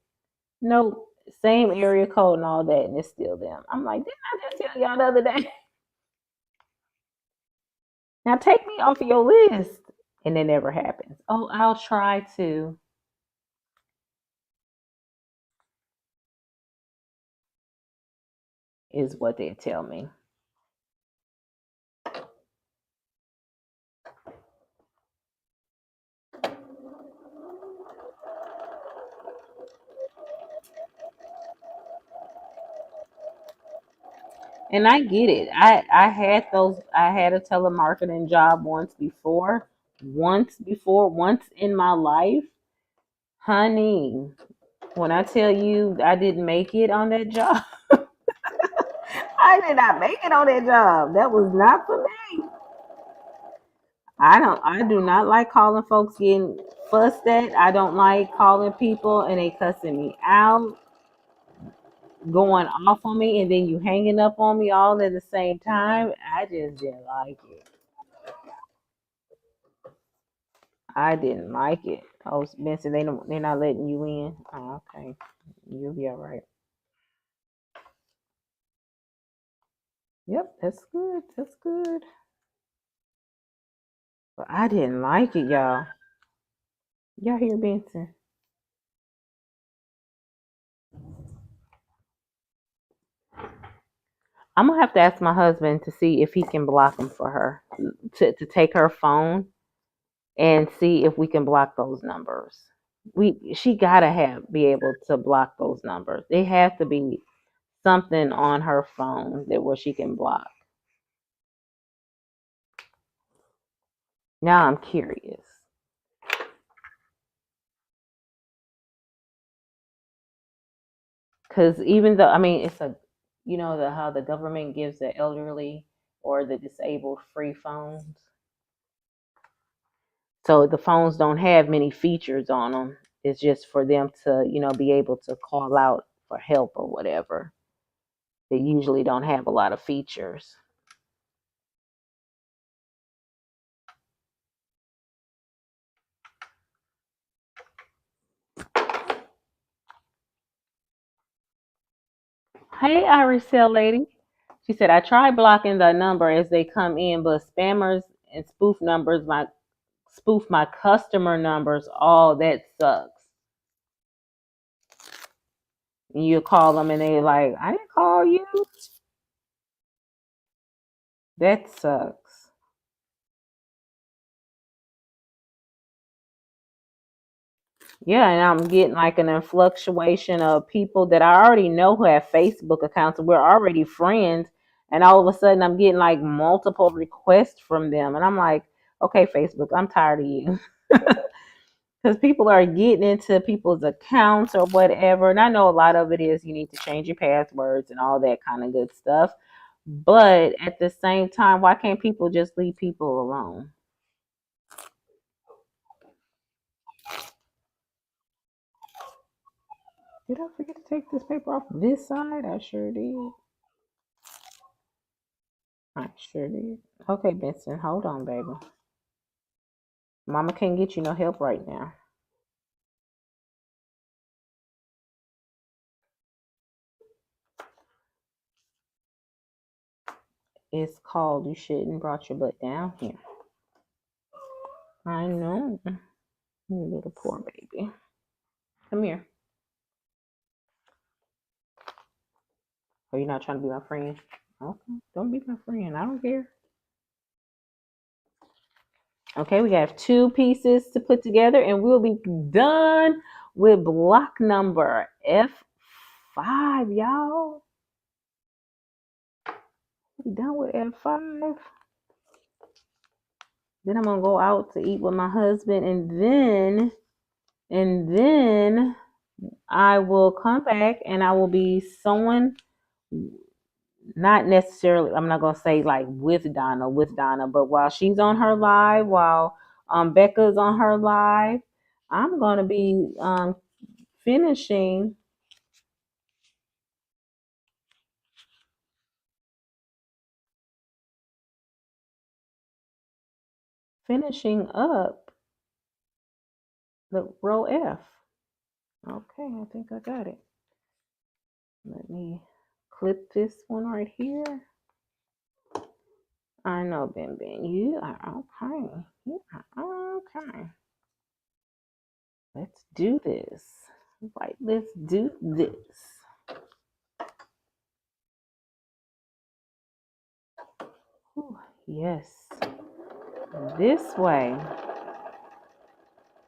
No, same area code and all that, and it's still them. I'm like, didn't I just tell y'all the other day? Now take me off of your list. And it never happens. Oh, I'll try to, is what they tell me. And I get it. I had a telemarketing job once in my life. Honey, when I tell you I didn't make it on that job, I did not make it on that job. That was not for me. I do not like calling folks getting fussed at. I don't like calling people and they cussing me out, going off on me, and then you hanging up on me all at the same time. I just didn't like it. I didn't like it. Oh, Benson, they're not letting you in. Oh, okay. You'll be all right. Yep, that's good. That's good. But I didn't like it, y'all. Y'all hear Benson? I'm gonna have to ask my husband to see if he can block them for her, to take her phone and see if we can block those numbers. She gotta be able to block those numbers. They have to be something on her phone that where she can block. Now I'm curious. Because even though, I mean, it's how the government gives the elderly or the disabled free phones. So the phones don't have many features on them. It's just for them to, be able to call out for help or whatever. They usually don't have a lot of features. Hey, Irish Cell Lady. She said, I tried blocking the number as they come in, but spammers and spoof my customer numbers. All that sucks. And you call them and they like, I didn't call you. That sucks. Yeah, and I'm getting like an influctuation of people that I already know who have Facebook accounts. We're already friends, and all of a sudden I'm getting like multiple requests from them, and I'm like, okay, Facebook, I'm tired of you. Because people are getting into people's accounts or whatever. And I know a lot of it is you need to change your passwords and all that kind of good stuff. But at the same time, why can't people just leave people alone? Did I forget to take this paper off this side? I sure did. I sure did. Okay, Benson, hold on, baby. Mama can't get you no help right now. It's called You Shouldn't Brought Your Butt Down Here. I know. You little poor baby. Come here. Are you not trying to be my friend? Okay, don't be my friend. I don't care. Okay, we have 2 pieces to put together and we'll be done with block number F5, y'all. We'll be done with F5. Then I'm gonna go out to eat with my husband and then I will come back and I will be sewing, not necessarily, I'm not gonna say like with Donna, but while she's on her live, while Becca's on her live, I'm gonna be finishing finishing up the row F. Okay, I think I got it. Let me clip this one right here. I know, Ben Ben, you are okay. You are okay. Let's do this. Right, let's do this. Whew, yes. This way,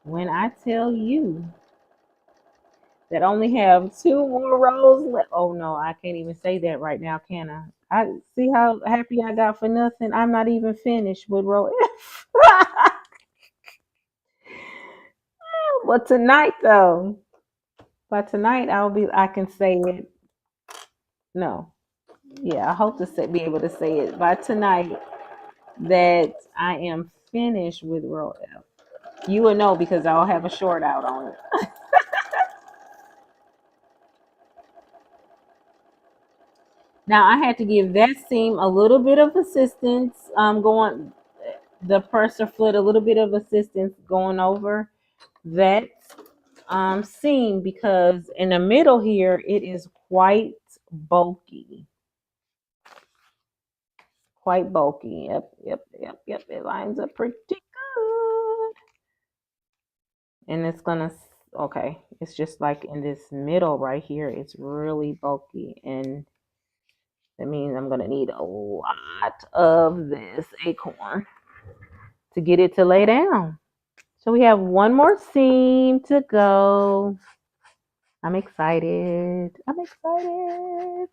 when I tell you that only have 2 more rows left. Oh no, I can't even say that right now, can I? I see how happy I got for nothing. I'm not even finished with row F. But tonight though, by tonight I can say it. No. Yeah, I hope to be able to say it by tonight that I am finished with row F. You will know because I'll have a short out on it. Now I had to give that seam a little bit of assistance, going the presser foot a little bit of assistance going over that seam because in the middle here it is bulky, quite bulky. Yep. It lines up pretty good, and it's gonna okay. It's just like in this middle right here. It's really bulky, and that means I'm gonna need a lot of this acorn to get it to lay down. So we have one more seam to go. I'm excited. I'm excited.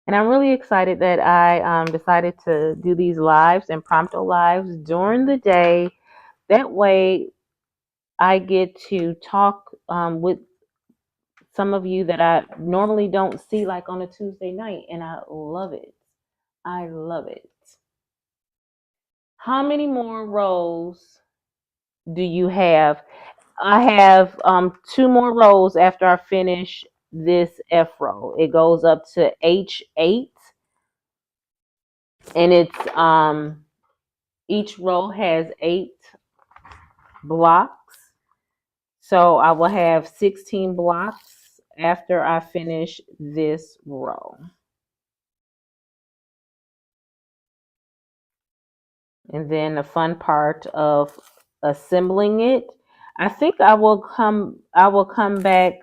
And I'm really excited that I decided to do these lives and prompto lives during the day. That way I get to talk with some of you that I normally don't see like on a Tuesday night. And I love it. I love it. How many more rows do you have? I have 2 more rows after I finish this F row. It goes up to H8 and it's each row has 8 blocks. So I will have 16 blocks after I finish this row. And then the fun part of assembling it, I think I will come back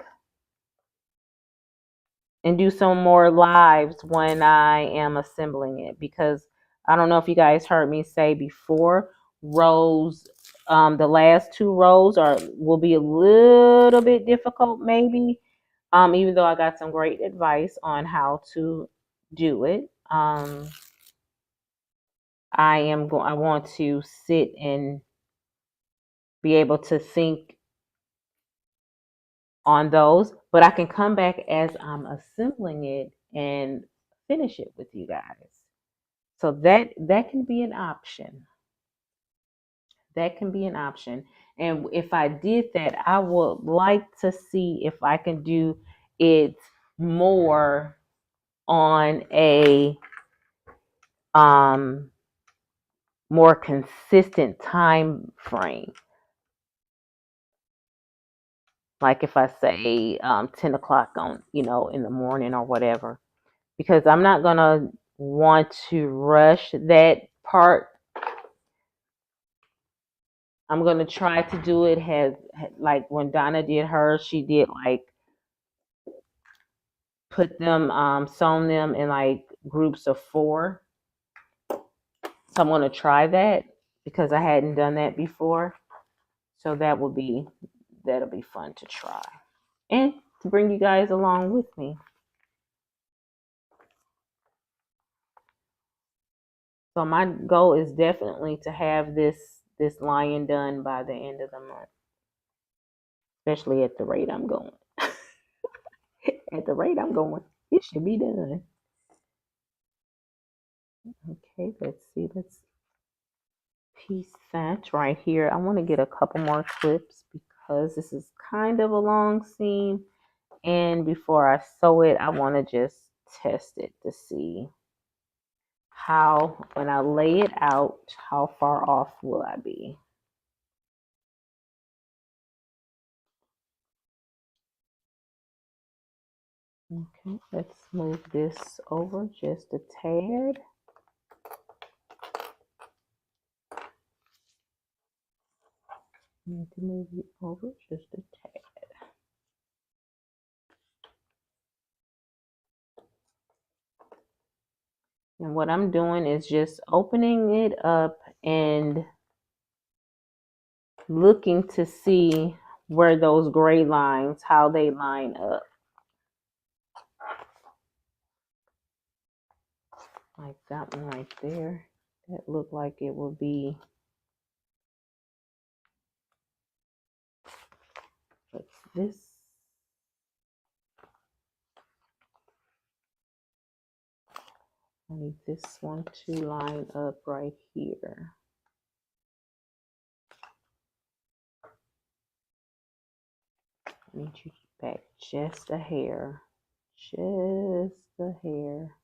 and do some more lives when I am assembling it because I don't know if you guys heard me say before, rows, the last two rows will be a little bit difficult maybe, even though I got some great advice on how to do it. I want to sit and be able to think on those, but I can come back as I'm assembling it and finish it with you guys. So that can be an option. That can be an option. And if I did that, I would like to see if I can do it more on a um more consistent time frame. Like if I say 10 o'clock on, in the morning or whatever, because I'm not gonna want to rush that part. I'm gonna try to do it as like when Donna did hers, she did like put them sewn them in like groups of 4. So I'm gonna try that because I hadn't done that before. So that'll be fun to try and to bring you guys along with me. So my goal is definitely to have this lion done by the end of the month, especially at the rate I'm going. At the rate I'm going, it should be done. Okay, let's see. Let's piece that right here. I want to get a couple more clips because this is kind of a long seam. And before I sew it, I want to just test it to see how, when I lay it out, how far off will I be. Okay, let's move this over just a tad. Need to move it over just a tad. And what I'm doing is just opening it up and looking to see where those gray lines, how they line up. Like that one right there. That looked like it would be, what's this? I need this one to line up right here. I need you back just a hair. Just a hair.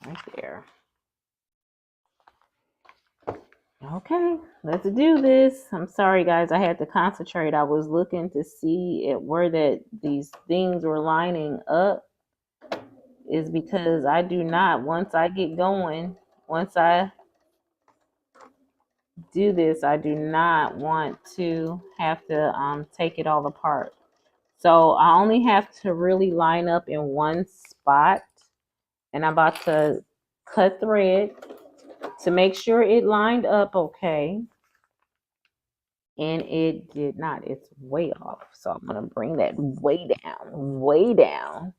Right there. Okay, let's do this. I'm sorry guys, I had to concentrate. I was looking to see where these things were lining up, is because I do not, once I get going, once I do this, I do not want to have to take it all apart. So I only have to really line up in one spot, and I'm about to cut thread to make sure it lined up okay. And it did not. It's way off. So I'm going to bring that way down, way down.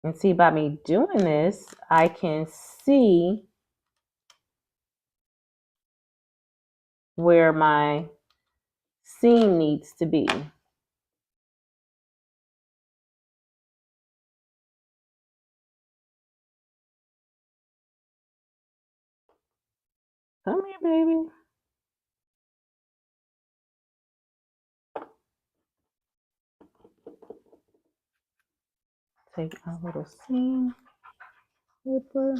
And see, by me doing this, I can see where my seam needs to be. Come here, baby. Take a little seam clipper.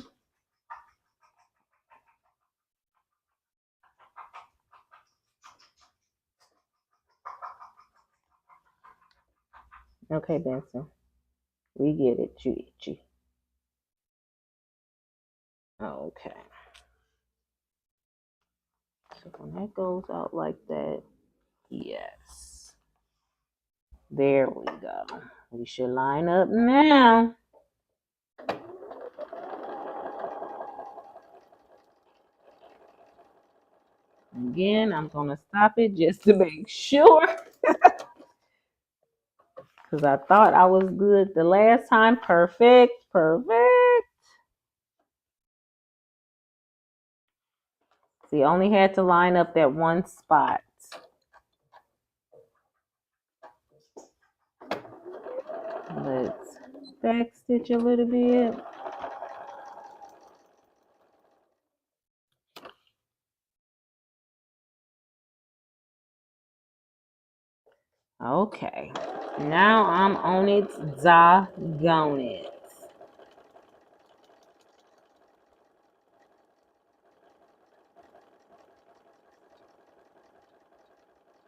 Okay, Benson. We get it. You itchy. So when that goes out like that, yes. There we go. We should line up now. Again, I'm going to stop it just to make sure. Because I thought I was good the last time. Perfect. Perfect. See, only had to line up that one spot. Let's back stitch a little bit. Okay, now I'm on it. Doggone it.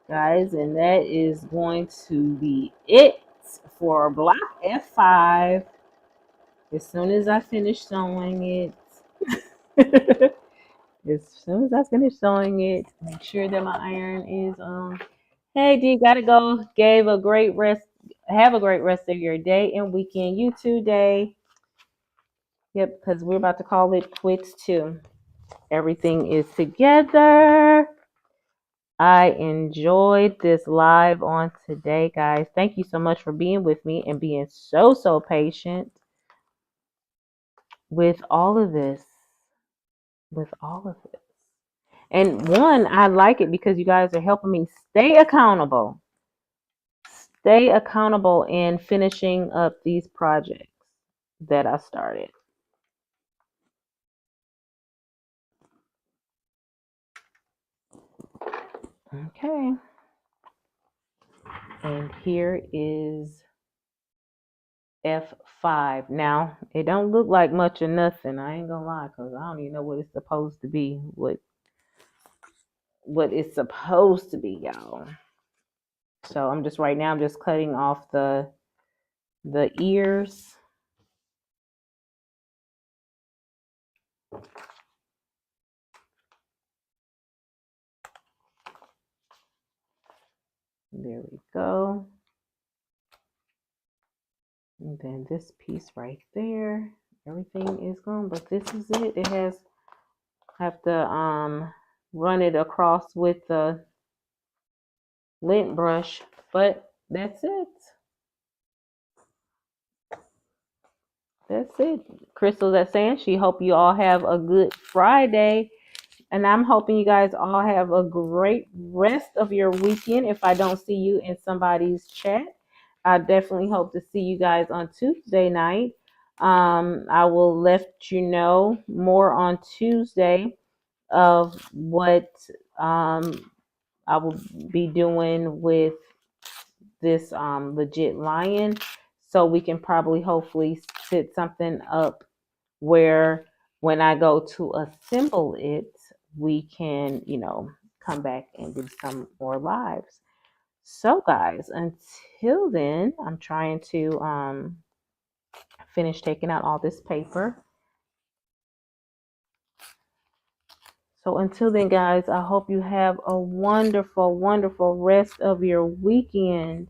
Guys, and that is going to be it for block F5. As soon as I finish sewing it, as soon as I finish sewing it, make sure that my iron is on. Hey D, gotta go. Gave a great rest. Have a great rest of your day and weekend. You too, Day. Yep, because we're about to call it quits too. Everything is together. I enjoyed this live on today, guys. Thank you so much for being with me and being so patient with all of this. With all of this. And one, I like it because you guys are helping me stay accountable. Stay accountable in finishing up these projects that I started. Okay. And here is F5. Now, it don't look like much or nothing. I ain't gonna lie, because I don't even know what it's supposed to be. What it's supposed to be, y'all. So I'm just right now, I'm just cutting off the ears. There we go. And then this piece right there, everything is gone, but this is it. It has, have to run it across with the lint brush, but that's it. That's it. Crystal that's saying she hope you all have a good Friday. And I'm hoping you guys all have a great rest of your weekend. If I don't see you in somebody's chat, I definitely hope to see you guys on Tuesday night. I will let you know more on Tuesday of what I will be doing with this legit lion. So we can probably hopefully set something up where when I go to assemble it, we can, you know, come back and do some more lives. So guys, until then, I'm trying to finish taking out all this paper. So until then, guys, I hope you have a wonderful rest of your weekend.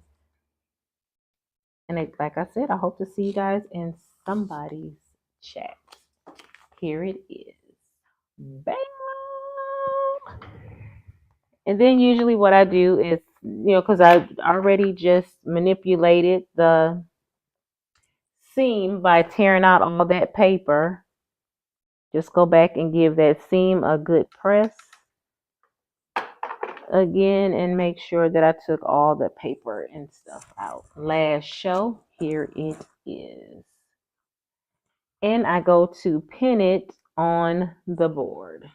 And like I said, I hope to see you guys in somebody's chat. Here it is. Bam! And then usually what I do is, you know, because I already just manipulated the seam by tearing out all that paper. Just go back and give that seam a good press again and make sure that I took all the paper and stuff out. Last show, here it is. And I go to pin it on the board.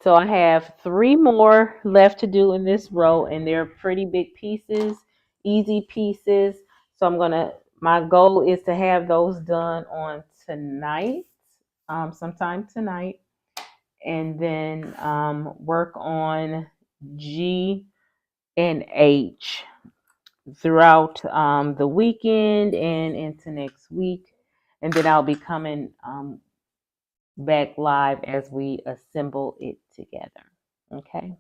So I have 3 more left to do in this row, and they're pretty big pieces, easy pieces. So my goal is to have those done on tonight, sometime tonight, and then work on G and H throughout the weekend and into next week. And then I'll be coming back live as we assemble it together. Okay.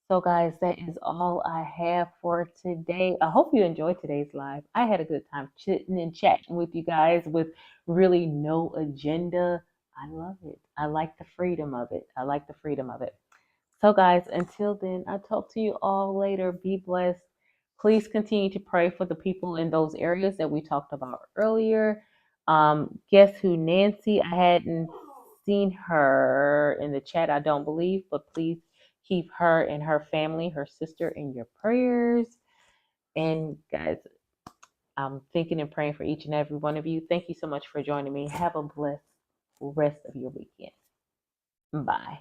So, guys, that is all I have for today. I hope you enjoyed today's live. I had a good time chitting and chatting with you guys with really no agenda. I love it. I like the freedom of it. I like the freedom of it. So, guys, until then, I'll talk to you all later. Be blessed. Please continue to pray for the people in those areas that we talked about earlier. Guess who, Nancy? I hadn't seen her in the chat, I don't believe, but please keep her and her family, her sister, in your prayers. And guys, I'm thinking and praying for each and every one of you. Thank you so much for joining me. Have a blessed rest of your weekend. Bye.